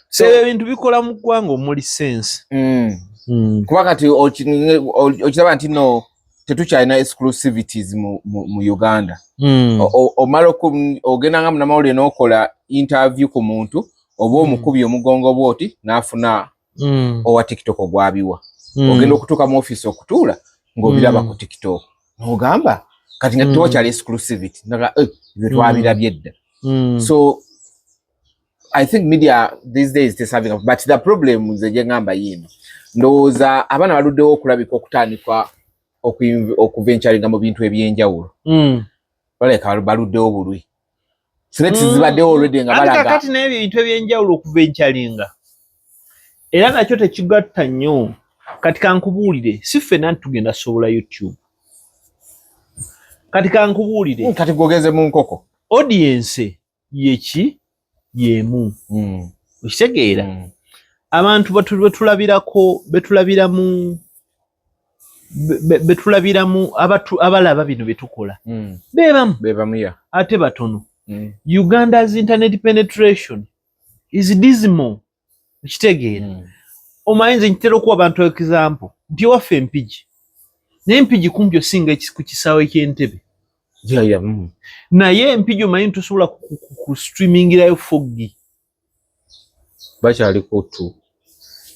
so ebintu bikola mu ggwanga omuli sense kuba kati okiraba nti no tetukyalina exclusivities mu Uganda omala ogenda nga munamawulire n'okola interview ku muntu oba omukubi omugongo bwoti n'afuna owa TikTok ogwabiwa ogenda okutuuka mu office okutuula ng'obiraba ku TikTok n'ogamba kati nga tewakyali exclusivity naga ebyo twabirabye edda so I think media these days is having but the problem nze gye ngamba yino ndowooza abaana baluddewo okulabika okutandikwa okuventuringa mu bintu ebyenjawulo baleka baluddewo bulwi threats zibaddewo already nga balaga kati n'ebyo bintu ebyenjawulo okuventuringa era nakyo tekigatta nnyo kati kankubuulire si ffenna tugenda sobola YouTube kati kankubuulire kati gwogeze mu nkoko audience yeki yemu okitegeera abantu betulabiramu abalaba bino betukola bebamu ya ate batono Uganda's internet penetration is dismal okitegeera omanyi ntera okuwa abantu example nti waffe empigi naye empigi kumpi osinga ku kisaawe ky'entebe naye empigi omanyi tusobola ku streamingirayo foggi bakyaliko tu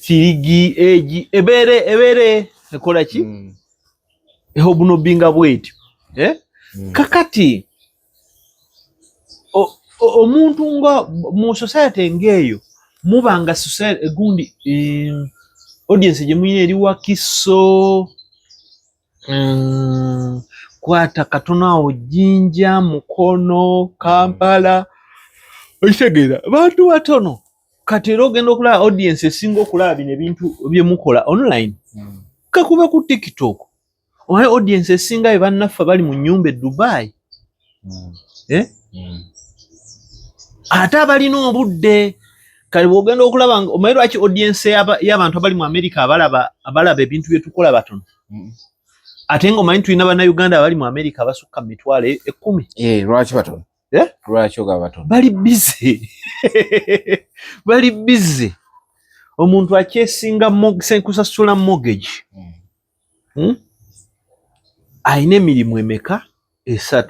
3G egi ebeere ekola ki buno binga bwetyo kakati omuntu nga mu society ng'eyo mubanga society gundi audience gye muyina eri Wakiso kwata katono awo Jinja Mukono Kampala okitegeera bantu batono kati era ogenda okulaba audience esinga okulaba bino ebintu bye mukola online kakuba ku TikTok omanyi audience esinga bannaffe bali mu nnyumba e Dubai ate abalina obudde kale bw'ogenda okulaba omanyi lwaki audience y'abantu abali mu America abalaba ebintu bye tukola batono ate nga omanyi tulina bannayuganda abali mu America abasukka mu mitwalo 10 lwaki batono lwaki oga batono bali busy omuntu akyesinga kusasula mortgage ayina emirimu emeka 3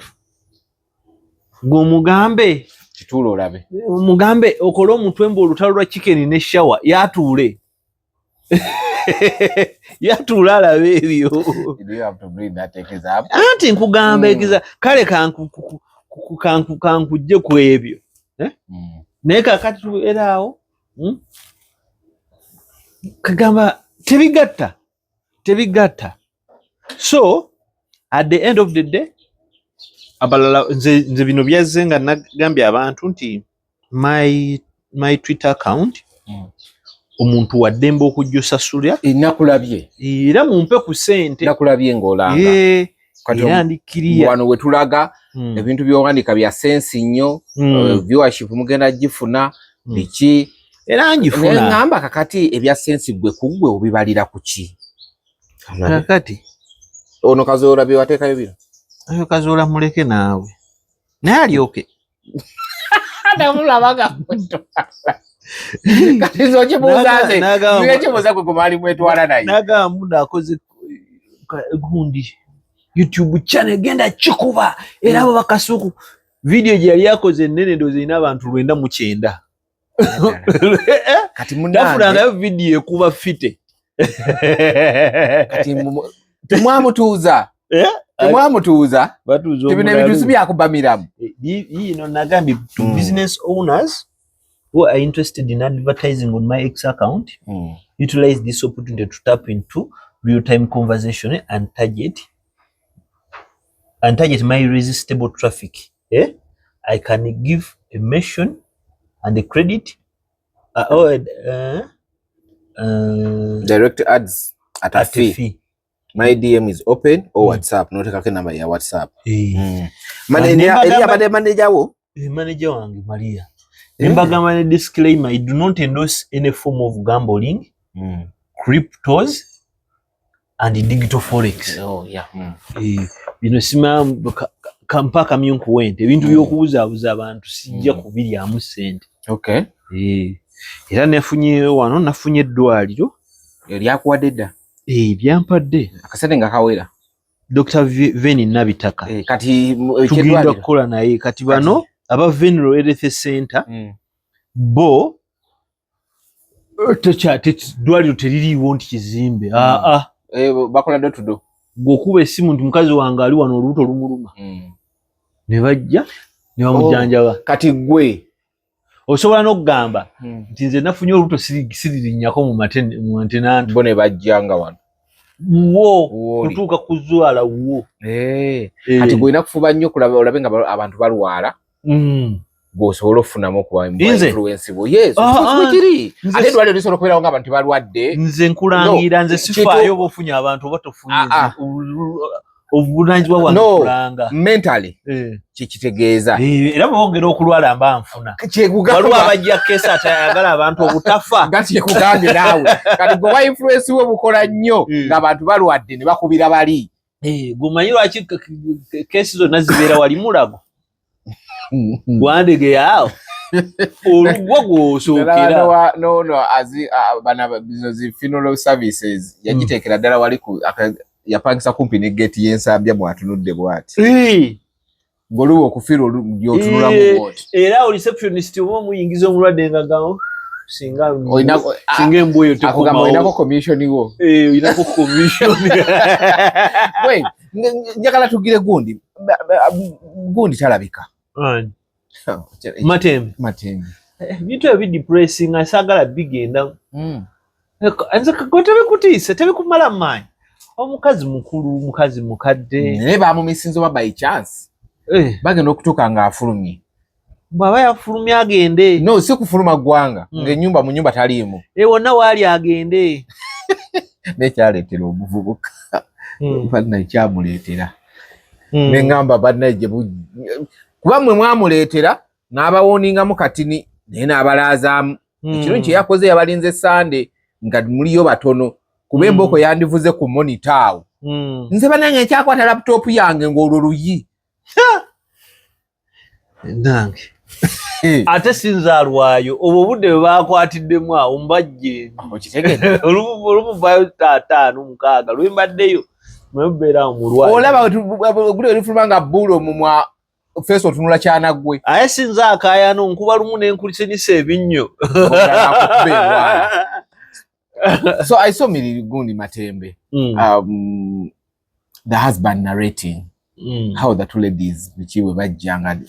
ng'omugambe kituulo olabe mugambe okole omutwe mbu olutalo lwa chicken ne shower yatuule yatuule alabe ebyo anti nkugamba egiza kale kankujje ku ebyo naye kakati tubeeraawo kagamba tebigatta so at the end of the day abalala nze bino byazze nga nagambye abantu nti my Twitter account omuntu waddembe okujja osasula nakulabye era mumpe ku ssente nakulabye ng'olanga era ndikiriya wano we tulaga ebintu by'owandiika bya sensi nnyo viewership mugenda gifuna biki era ngifuna ngamba kakati ebya sensi gwe kuggwe obibalira ku ki kakati ono Kazola bye wateekayo bino ayo Kazola muleke naawe naye alyoke namulabaga kati zokibuuzaze ngekibuuza kwe kumali mwetwala naye nagamba naakoze gundi YouTube channel genda kikuba era abo bakasuku video gye yali akoze ennene ndoze ina abantu 909 kati munange nayo video ekuba fite kati temwamutuuza temwamutuuza tebino ebitusi byakubamiramu yino nagambye to business owners who are interested in advertising on my X account utilize this opportunity to tap into real-time conversation and target my irresistible traffic. I can give a mention and a credit direct ads at a fee. My DM is open or WhatsApp. No take a number ya WhatsApp. Manager wo? Manager wange Maria. Mbagamba ne disclaimer, I do not endorse any form of gambling, cryptos and digital forex. Oh yeah. Bino sima kampaka myunku wente ebintu by'okubuzaabuza abantu sijja kubiryamu ssente. Okay. Era nafunye eddwaliro eryakuwadde dda byampadde akasente nga kawera Dr. Veni Nabitaka kati tugenda kukola naye kati bano aba Venro Health Center bo eddwaliro teririiwo nti kizimbe bakola dotudo gwokuba essimu nti mukazi wange ali wano olubuto lumuluma ne bajja ne bamujjanjaba kati gwe osobola n'okugamba nti nze nafunye olubuto siririnnyako mu mantenanti bo ne bajjanga wano wo kutuuka kuzwala wo kati gwena kufuba nnyo kulaba olabe nga abantu balwala bw'osobola okufunamu okuba influence bo kiri ate eddwaliro lisobola okubeerawo ng'abantu balwadde nze nkulangira nze sifaayo oba ofunye abantu oba tofunye obuvunanyizibwa bwange kulanga mentally kikitegeeza era bwongera okulwala mba nfuna waliwo abajja keesa atayagala abantu obutafa nga kyekugambye naawe kati gwe wa influence we bukola nnyo ng'abantu balwadde ne bakubira bali gumanyi lwaki keesi zonna zibeera wali mulago gwandege yaawo olugwa gw'osookera. No, bana bino zi funeral services yagitekera ddala wali yapangisa kumpi ne gate y'ensambya bw'atunudde bw'ati. Ng'oluwa okufiira gy'otunulamu bw'oti. Era receptionist oba omuyingiza omulwadde nga gamo singa embwa eyo tekugamba olinako commission wo. Olinako commission. Wait, njagala tugire gundi talabika. Matembe. Bintu ebi depressing asagala bigenda. Anza kagotebe kutiisa tebe kumala maanyi. Omukazi mukulu, mukazi mukadde. Naye bamumisinzo by chance. Bagenda okutuuka ng'afulumye. Bw'aba yafulumye agende. No, si kufuluma ggwanga. Ng'ennyumba mu nyumba taliimu. Wonna waali agende. Nekyaleetera omuvubuka. Bannaye kyamuleetera. Ne ngamba bannaye kuba mmwe mwamuleetera n'abawooningamu katini naye n'abalaazaamu. Ekiro kye yakoze yabalinze Sande nga muliyo batono. Kuba embooko yandivuze ku monitor awo. Nze banange nkyakwata laptop yange ng'olwo luyi. Nange. Ate sinzaalwayo obwo budde bwe baakwatiddemu awo mbajje. Okitegedde? Olumu vaayo 5 6 lwembaddeyo. Mwebeera omulwayo. Olaba guli olifuluma nga bbulo mumwa feesi otunula kyanaggwe. Aye sinza akaayano nkuba lumu n'enkulisinisa ebinnyo. So I saw Milly Gundi Matembe, the husband narrating how the two ladies bichiwe bajjanga.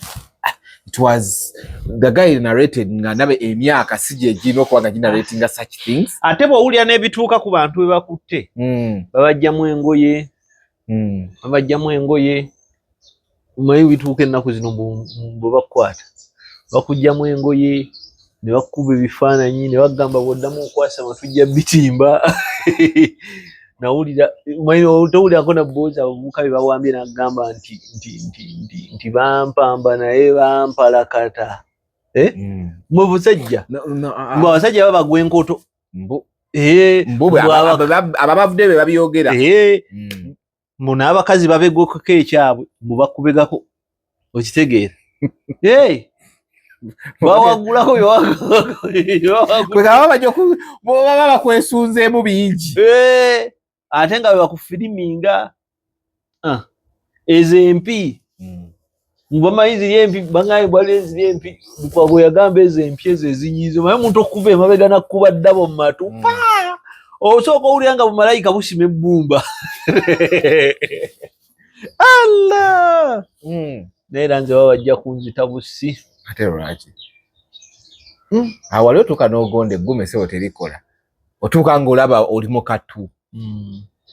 It was the guy narrated nga nabe emyaka sije gino kwa narrating such things. Ate bw'owulira n'ebituuka ku bantu be bakutte. Babajjamu engoye. Babajjamu engoye. Omanyi bituuka ennaku zino bwe bakukwata. Bakugjamu engoye. Ne bakuba ebifaananyi ne bagamba bw'oddamu okwasama tujja bitimba. Nawulira towulirako na bboozi abavubuka be bawambye n'agamba nti bampamba naye bampalakata. Mwe busajja mbu abasajja babagwa enkoto. Ababavudde be babiyogera. Mbu n'abakazi babegoko ekyabwe mbu bakubegako. Okitegeera? Bawagulako baba bakwesunzeemu bingi. Ate nga bakufiriminga ezo empi bamanyi ziri empi bangaye bwali ziri empi bwe yagamba ezo empi ezo ezinyiizo maye omuntu okuva emabega nakkuba ddabo mu matu osooka owulira nga bumalayika busima ebbumba. Allah naye era nze babajja kunzita busi. Ate lwaki? Awali otuuka n'ogonda eggume sewo terikola. Otuuka ng'olaba oli mu katu.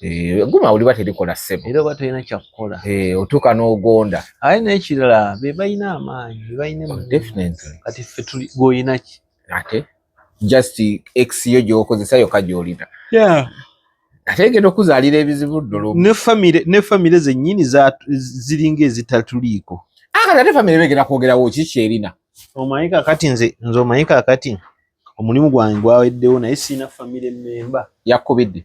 Eggume oliba terikola ssebo. Era oba tolina kyakukola. Otuuka n'ogonda. Aye n'ekirala be balina amaanyi be balina emaanyi. Definitely. Kati ffe gw'olina ki? Ate just X yo gy'okozesa yokka gy'olina. Ate egenda okuzaalira ebizibu ddolo. Ne famire zennyini ziringa ezitatuliiko. Ate famire begenda kwogerawo kiki erina. Omanyi kakati nze omanyi kakati omulimu gwange gwaweddewo naye sirina famire memba. Yakubidde.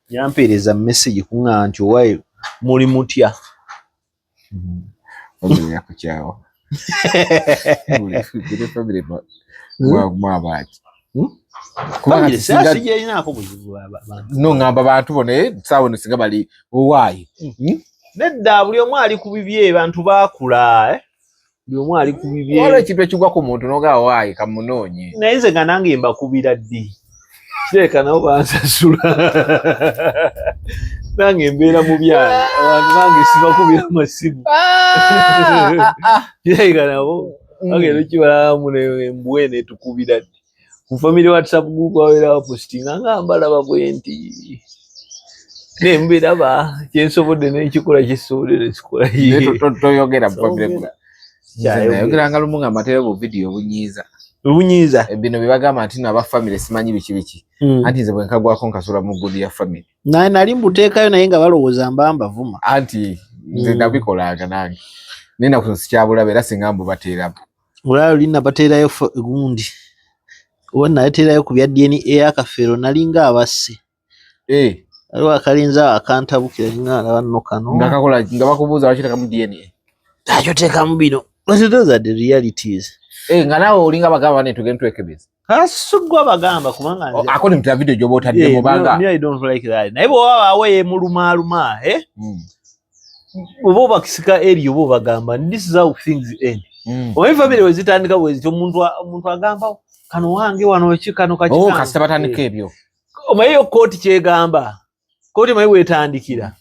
Yampeereza message kuŋŋamba nti owaayo muli mutya. Famire yakukyawa. Famire mwabaaki. Famire sigyerinaako buzibu abantu. No ngamba bantu bo naye saawa eno singa bali owaayi. Nedda buli omu ali ku bibye bantu baakula. Buli omu ali ku bibye. Waliwo ekintu ekigwa ku muntu n'ogamba waayi kamunoonye. Naye nze nga nange mbakubira ddi. Kireka nabo bansasula. Nange mbeera mu byange. Abantu nange sibakubira amasimu. Kireka nabo bagenda okibalamu embwe netukubira ddi. Ku family WhatsApp group wabeera bapostinga nga mbalaba bwe nti. Nembiraba kyensobodde n'ekikola kisobodde ekikola toyogera yogera lumu nga amatera bu video obunyiiza bino bye bagamba nti naba family simanyi biki anti nze bwe nkagwako nkasula mu gudi ya family nali mbuteekayo naye nga balowooza mbamba vuma anti nze nabikolanga nange nina kusikyabula era singa mbu bateeramu olalo lina bateerayo gundi oba nayeteerayo ku bya DNA akafeero nalinga abasse aliwo akalinza akantabukira nga alaba nno kano nga bakubuuza lwaki teekamu DNA akyo teekamu bino those are the realities nga nawe olinga bagamba ne tugende twekebeza. Asugwa bagamba kubanga nze. According to the video jobo tadde mu banga. I don't like that. Naye bwa awe muluma Obo bakisika eri obo bagamba this is how things end. Owe family wezitandika wezito omuntu agamba kano wange wano kikano kachika. Kasita batandika ebyo. Omayo koti kyegamba. Koti mayi wetandikira.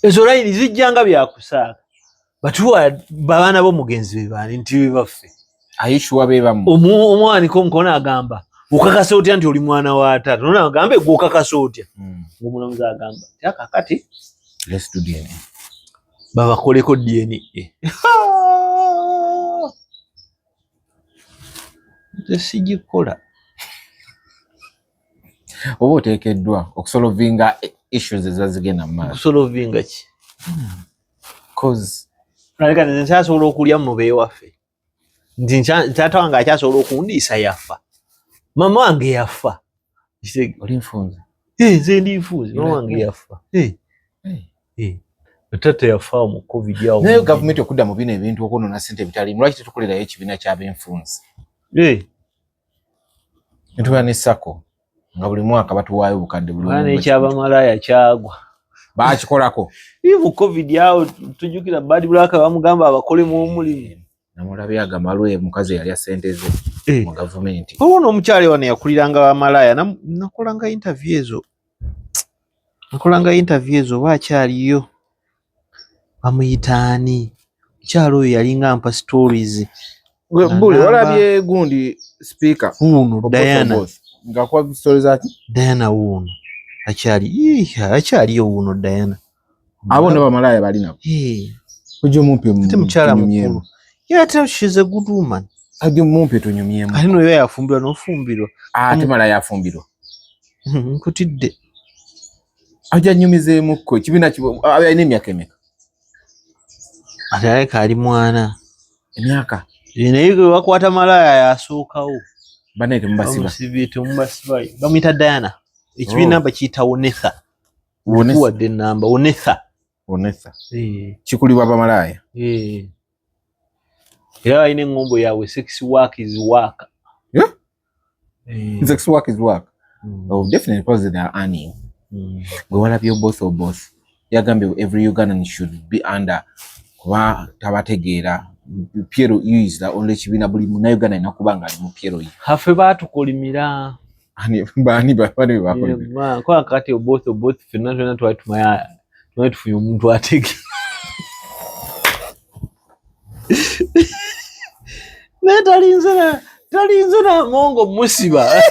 Ezo line zijjanga byakusaka. Batuwa babana bo mugenzi bebani nti baffe. Ayishuwa bebamu. Omwani ko mkona agamba. Ukakase otya nti oli mwana wa tata. Nona agambe go kakase otya. Ngomulamuza agamba. Yaka kati let's do DNA. Baba koleko DNA. Sijikola. Obo tekeddwa okusolovinga issues ezazigenda mu maaso. Okusolovinga ki? Cause naleka nzasobola okulya mu beeyo waffe. Nti tata wange akyasobola okundiisa yafa. Mama wange yafa. Oli nfunze. Nze ndi nfunze. Mama wange yafa. Tata yafa mu COVID yawo. Naye government okudda mu bino ebintu okunona ssente bitali. Lwaki tetukolerayo ekibiina ky'abenfunze? Nituba ne sako. Nga buli mwaka batuwaayo obukadde buli mwaka. Ekyabamalaya kyagwa. Baakikolako. Ivu COVID yawo tujjukira bad black bamugamba abakole mu omulimu. Namulabe agamalwe mukazi yali asente ze mu government. Ono omukyale wano yakuliranga bamalaya nakolanga interview ezo. Baakyaliyo. Bamuyitaani. Mukyalo oyo yalinga mpa stories. Buli walabye gundi speaker. Uno Diana. Nga kwa stories ati? Diana uno. Akyaliyo uno Diana. Abo ne bamalaya bali nabo. Ojo mumpe mukyala mukulu. Yeah, she's a good woman. Ojo mumpe tunyumyemu. Alino yeye yafumbirwa n'ofumbirwa. Ate malaya yafumbirwa. Nkutidde. Aja nyumizeemu ko kibiina kibo ayina emyaka emeka. Ate ali mwana. Emyaka. Naye bakwata malaya yasookawo. Banete mubasiba. Mubasiba. Bamuyita Diana. Ekibiina bakiyita Onetha. Wadde namba Onetha. Kikulibwa bamalaya. Era alina engombo yaabwe sex work is work. Sex work is work. Oh, definitely because they are earning. We want to be both. Yagambe every Ugandan should be under kuba tabategeera Piero is the only kibiina buli mu Uganda inakubanga ali mu Piero. Hafe batukolimira. Bani bakolimira. Kwa kati both financial twatuma tufuye omuntu atege. Talinze na mongo musiba.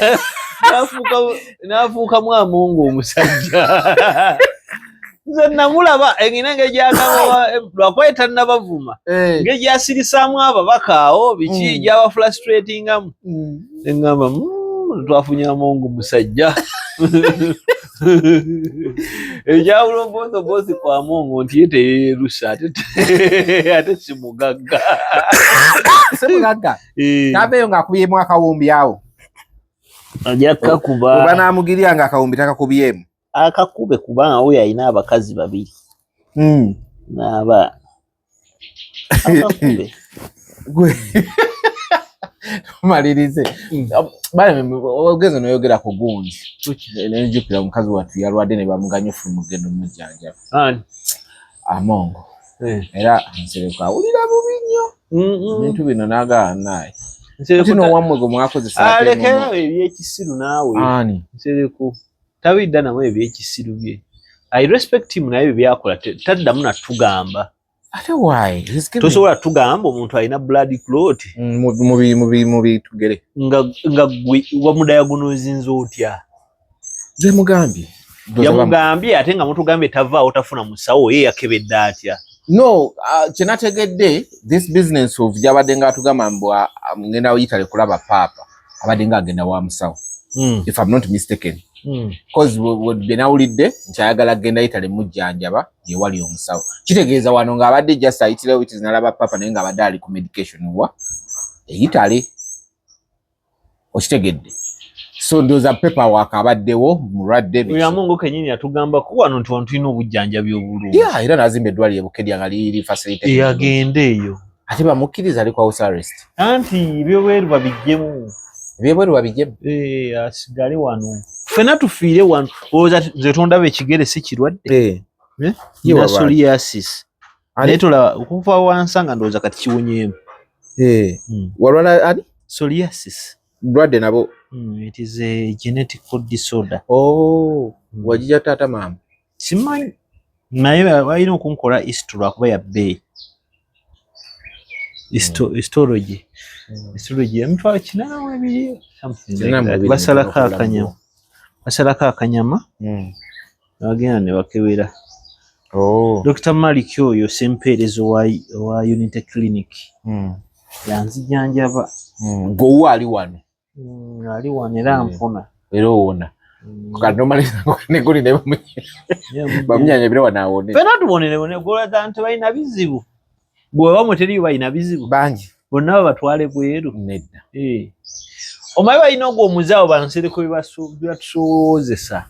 Nafuuka mwamongo omusajja. Nze namulaba enginenge gyagaba lwakweta nabavuma. Ngejasirisaamu ababaka awo biki gyaba frustratingamu. Engamba twafunye amongo omusajja. Ejawulo both kwa mongo nti yete yerusa ate simugagga. Simugagga. Kabeyo ngakubiyemu akawumbi awo. Ajaka kuba. Kuba namugirya nga akawumbi takakubiyemu. Akakube kubanga oyo alina abakazi babiri. Naba. Akakube. Malirize. Bale ogeze noyogera ku gundi. Nenjukira omukazi watu yalwadde ne bamuganya fu mugendo mujjanja. Amongo. Era nsereka ulira bubinyo. Bintu bino naga naye. Kino wamwe go mwakozesa. Alekera ebyekisiru naawe. Ani. Nsereko. Tabidda namwe ebyekisiru bye. I respect him naye byakola taddamu natugamba. Ate why? Tosobola tugamba omuntu alina blood clot. Mubi tugere. Nga wamudiagnose otya. Ze mugambye. Yamugambye ate nga mutugambye tava otafuna musawo ye yakebedde atya. No, kyenategedde this business of jabadde nga atugamba mbwa ngenda oyitale kulaba papa abadde nga agenda wa musawo. If I'm not mistaken. Because we nawulidde nkyayagala genda yitale mujjanjaba ye wali omusawo. Kitegeeza wano nga abadde just ayitire which is nalaba papa naye nga abadde ali ku medication wa eyitale. Okitegedde. So ndoza paperwork abaddewo mulwadde biki. Oya Mungu kenyini atugamba ko wano nti tulina obujjanjabi obulungi. Yeah, era nazimbe eddwaliro ebukedya nga liri facility. Yagende eyo. ate bamukiriza ali kwa house arrest anti ebyobweru babijjemu asigale wano ffena tufiire wano olowooza nze tondaba ekigere si kirwadde ina psoriasis naye tola okuva wansanga ndowooza kati kiwonyeemu walwala ani psoriasis ndwadde nabo it is a genetic disorder wajija taata maama simanyi naye balina okunkola history lwakuba yabbeeyi histology emitwalo 82 basalako akanyama bagenda ne bakebera Dr. Malik oyo sempeerezo wa Unity Clinic yanzijanjaba gowa ali wano era mpona era owona kanomaliza neguli ne bamunyanya bire wanaawone fena tubonere golaga nti balina bizibu bwe bamuteriyo balina bizibu bangi bonna batwale bweru nedda omaye balina ogwo omuzaawo bansereko byebatusowoozesa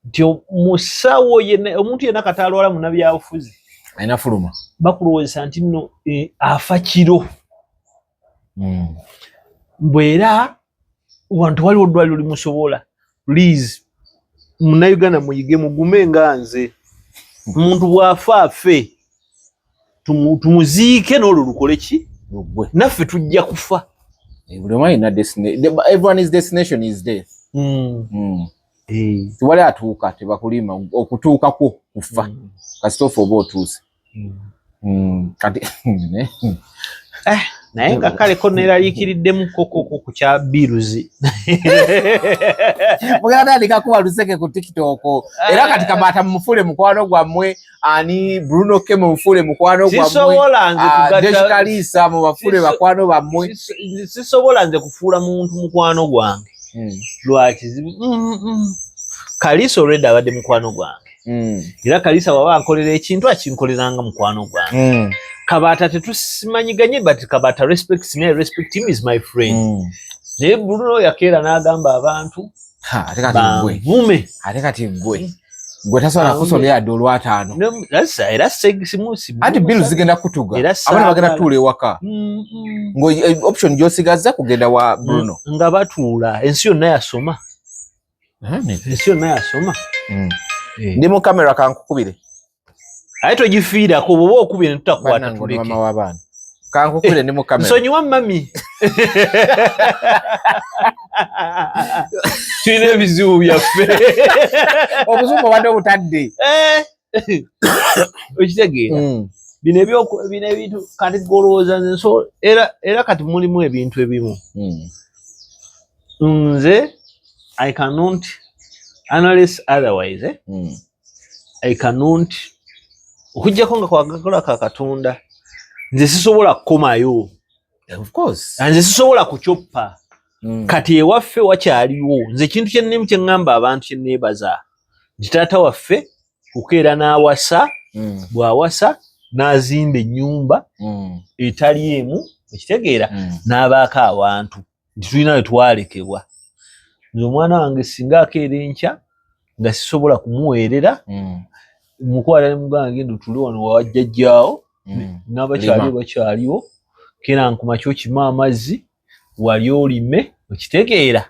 nti musawo omuntu yenna kati alwala munnabyabufuzi alina fuluma bakulowoozesa nti nno afa kiro bwera wantu waliwo oddwaliro limusobola please munnayuganda muyige mugume nga nze omuntu bw'afa afe tumuziike n'olwo lukole ki naffe tujja kufa buli omu alina everyone is destination is death tiwali atuuka tebakulima okutuuka kwo kufa kasita ofa oba otuuse kati naye nga kaleko neeraliikiriddemu koko ku kya biruzi mugenda tandika kuba luseke ku TikTok era kati Kabata mufule mukwano gwammwe ani Bruno K mufule mukwano gwammwe sisobola nze kugatta Kalisa mu bafule bakwano bammwe sisobola nze kufuula muntu mukwano gwange lwaki Kalisa already abadde mukwano gwange era Kalisa waba ankolera ekintu akinkoleranga mukwano gwange Kabata tetusimanyiganye but Kabata respects me, I respect him, is my friend. Naye Bruno yakeera n'agamba abantu banvume ate kati gwe tasobola kusola yadde olwataano era simusi ati bill zigenda kutuga abana bagenda tuula ewaka option gy'osigaza kugenda wa Bruno nga batuula ensi yonna yasoma ndi mu kamera kankukubire aye togifiirako bwoba okubye ne tutakwata tuleke mama w'abaana kankukubire ndi mu kamera nsonyiwa mami tulina ebizibu byaffe obuzungu obadde obutadde okitegeera bino ebintu kati golowooza nze era kati mulimu ebintu ebimu nze I cannot analyze otherwise I cannot okujjako nga kwagakola ka Katonda nze sisobola kukomayo of course nze sisobola kukyoppa kati ewaffe wakyaliwo nze ekintu kyennemu kye ŋŋamba abantu kye neebaza nti taata waffe kukeera n'awasa bw'awasa n'azimba ennyumba etali emu ekitegeera n'abaako abantu nti tulina we twalekebwa nze omwana wange singa akeera enkya nga sisobola kumuweerera mukwala ne muganga genda tuli wano wajjajjaawo n'abakyaliwo bakyaliwo kera nkumakyo kima amazzi wali olime okitegeera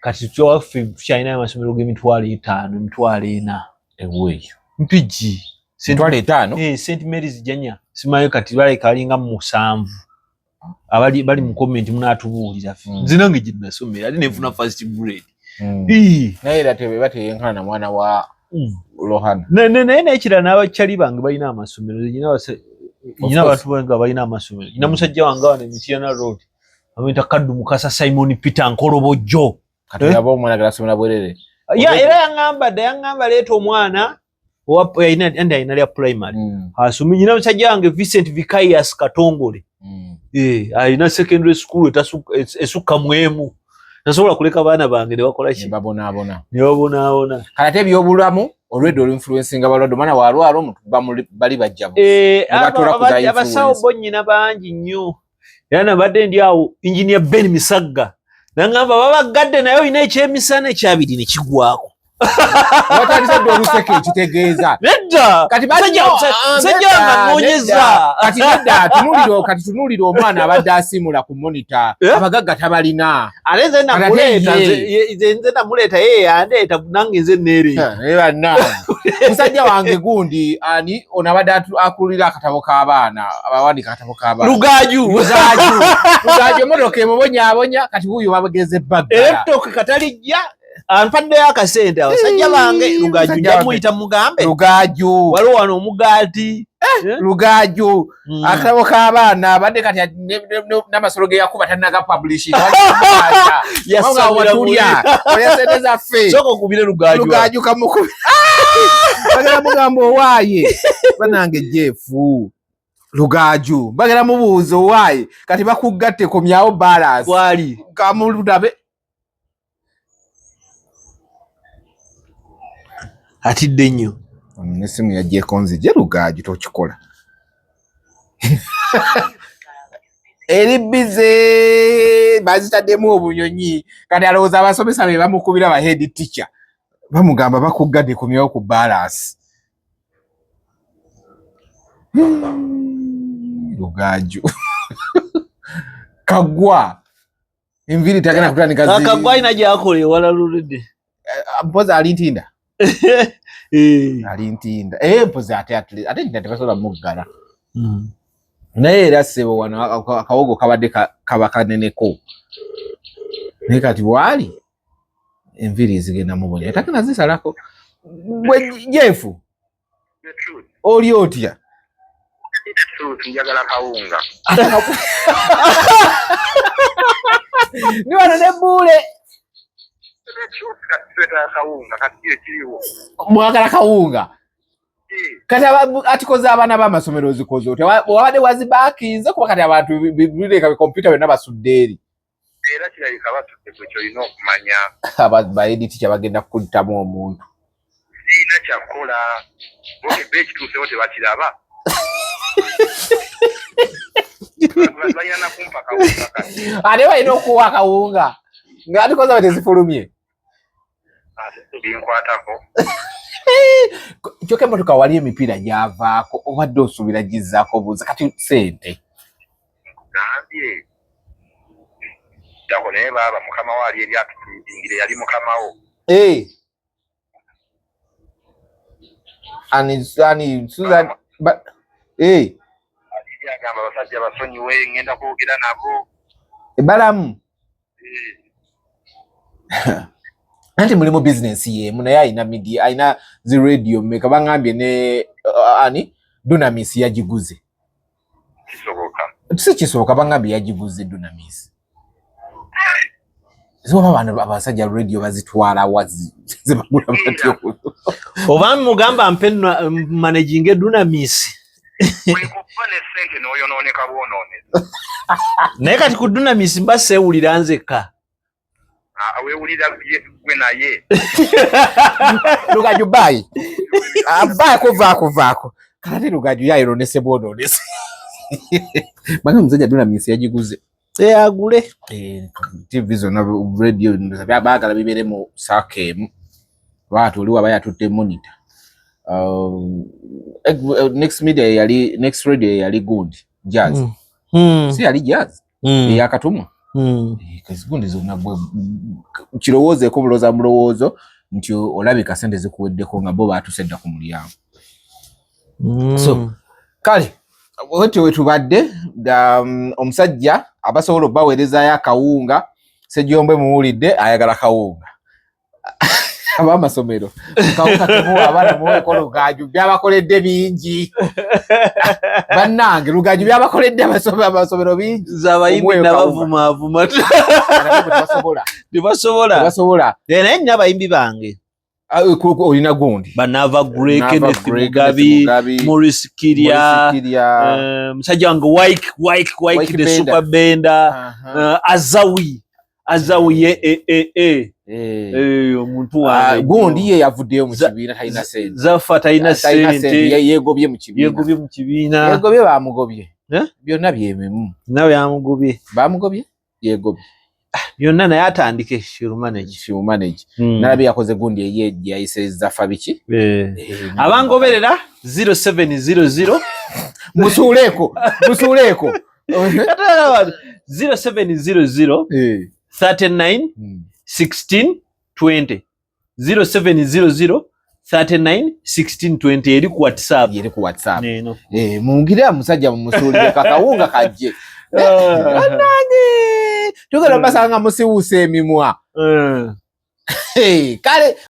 kati twaffe tukyalinayo amasomero g'emitwalo 5 emitwalo 4 eweeyo mpigi emitwalo 5 St. Mary's janya simayo kati baleka alinga mu 7 bali mu comment munaatubuulira nze nange gye nasomera ate nenfuna first grade naye era tebebateyenkana na mwana wa Lohana naye nekirala n'abakyali bange balina amasomero nyina abantu bange balina amasomero nyina musajja wange wano Mityana Road amuyita Kaddu Mukasa Simon Peter Nkolobojjo kati yaba omwana galasomera bwerere era yaŋŋamba leeta omwana alina lya primary asome nyina musajja wange Vincent Vicarious Katongole alina secondary school esukka mwemu nasobola kuleka baana bange ne bakola ki babonaabona kati ate ebyobulamu already influencing abalwadde omwana walwala omuntu bali bajjabu abasawo bo nnyina bangi nnyo era nabadde ndi awo engineer Ben Misagga naŋŋamba babagadde naye olina ekyemisana ekyabiri ne kigwako Watandise ddo oluseke kitegeeza. Nedda. Kati sajja ngonyeza. Kati tunulira omwana abadde asimula ku monitor. Abagagga tabalina. Aleze na muleta nze na muleta yeye andeeta nange nze neere. Banna. Musajja wange gundi ani onabadde akulira akatabo k'abaana abawandika akatabo k'abaana. Lugaju emotoka emubonya kati huyo babageze baggala. Electoke katalijja ampaddeyo akasente abasajja bange Lugaju jamuyita mugambe. Lugaju. Waliwo wano omugaati. Lugaju. Akatabo k'abaana abadde kati n'amasolo ge yakuba tannaga publishing. Yasawulya. Oyasente zaffe. Soko okubire Lugaju kamukubira. Bagala mugambo owaaye. Banange Jefu. Lugaju. Bagala mubuuzo owaaye. Kati bakuggatte komyawo balance. Wali. Kamuludabe. Atidde nnyo. Nesimu yagyeko nzije Lugaju tokikola. Eri bize bazitaddemu obunyonyi. Kati alowooza abasomesa be bamukubira ba head teacher. Bamugamba bakuggadde komyawo ku balance. Lugaju. Kagwa. Enviri tagana kutandika zi. Kagwa ina gyakole wala lulidde. Mpoza alintinda. Alintinda. Mpoza ate ntabasobola muggala. Naye era ssebo wano akawogo kabadde kaba kaneneko. Naye kati bwali enviri zigenda mubonya. Takina zisalako. Gwe Jefu. Oli otya? Njagala kawunga. Ni wano ne bule. Mwagala kawunga. Kati atikoze abaana b'amasomero zikoze otya wabadde wazibakinze kuba kati abantu bileka computer bonna basuddeeri. Era kirabika batudde kyolina okumanya. Ba edit bagenda kukutamu omuntu. Sina kyakola. Oke bekituusewo tebakiraba. Bayina kumpa kawunga kati. Ate balina okuwa kawunga. Nga atikoze batezifulumye. Binkwatako. Kyoke emotoka wali emipiira gyavaako obadde osuubira gizzaako buuza kati sente. Gambye. Jako naye baba mukama wali eri atutindingire yali mukamawo. Ani Susan Agamba abasajja basonyiwe ngenda kwogera nabo. Ebalamu. Anti mulimu business ye naye ayina media ayina zi radio mmeka bangambye ne ani Dunamis yagiguze. Kisoboka bangambye yagiguze Dunamis. Zoba abantu abasajja radio bazitwala wazi zibagula batyo. Oba mugamba mpenna managing Dunamis. Wekupane sente noyo noneka bwonone. Naye kati ku Dunamis mbasewulira nzeka. Awewulira gwe naye. Lugaju bayi. Vaako. Kati Lugaju yayironese bwononese. Banga muzajja Dunamis yagiguze. Agule. TV zona radio bagala bibere mu sakemu. Watu oliwa bayatutte monitor. Next radio yali good jazz. Si yali jazz. Yakatumwa. Kazigundi zona kirowooze ko buloza mulowoozo nti olabika sente zikuweddeko nga bo batusedda ku mulyango. So kale wetu badde omusajja abasobola baweerezaayo akawunga Sejjombe muwulidde ayagala kawunga. Abamasomero kawunga kemuwa abaana muweeko Lugaju byabakoledde bingi. Bannange Lugaju byabakoledde amasomero bingi. Zabayimbi nabavuma. Tebasobola. Naye nina abayimbi bange. Olina gundi. Banava Gray, Kenneth Mugabi, Maurice Kiria, musajja wange Wike the Super Bender, Azawi omuntu wange gundi ye yavuddeyo mu kibiina talina sente. Zafa talina sente. Yeegobye mu kibiina. Yeegobye bamugobye. Byonna byememu. Nawe yamugobye. Bamugobye? Yeegobye. Byonna naye atandike she'll manage. Nalabi yakoze gundi eyeje ayiseza fabiki. Abangoberera 0700 musuleko 0700 39 16 20 0700 39 16 20 eri ku WhatsApp. Mungira musajja musulire kakawunga kajje. Anange tugala basanga musiwuse emimwa. Kale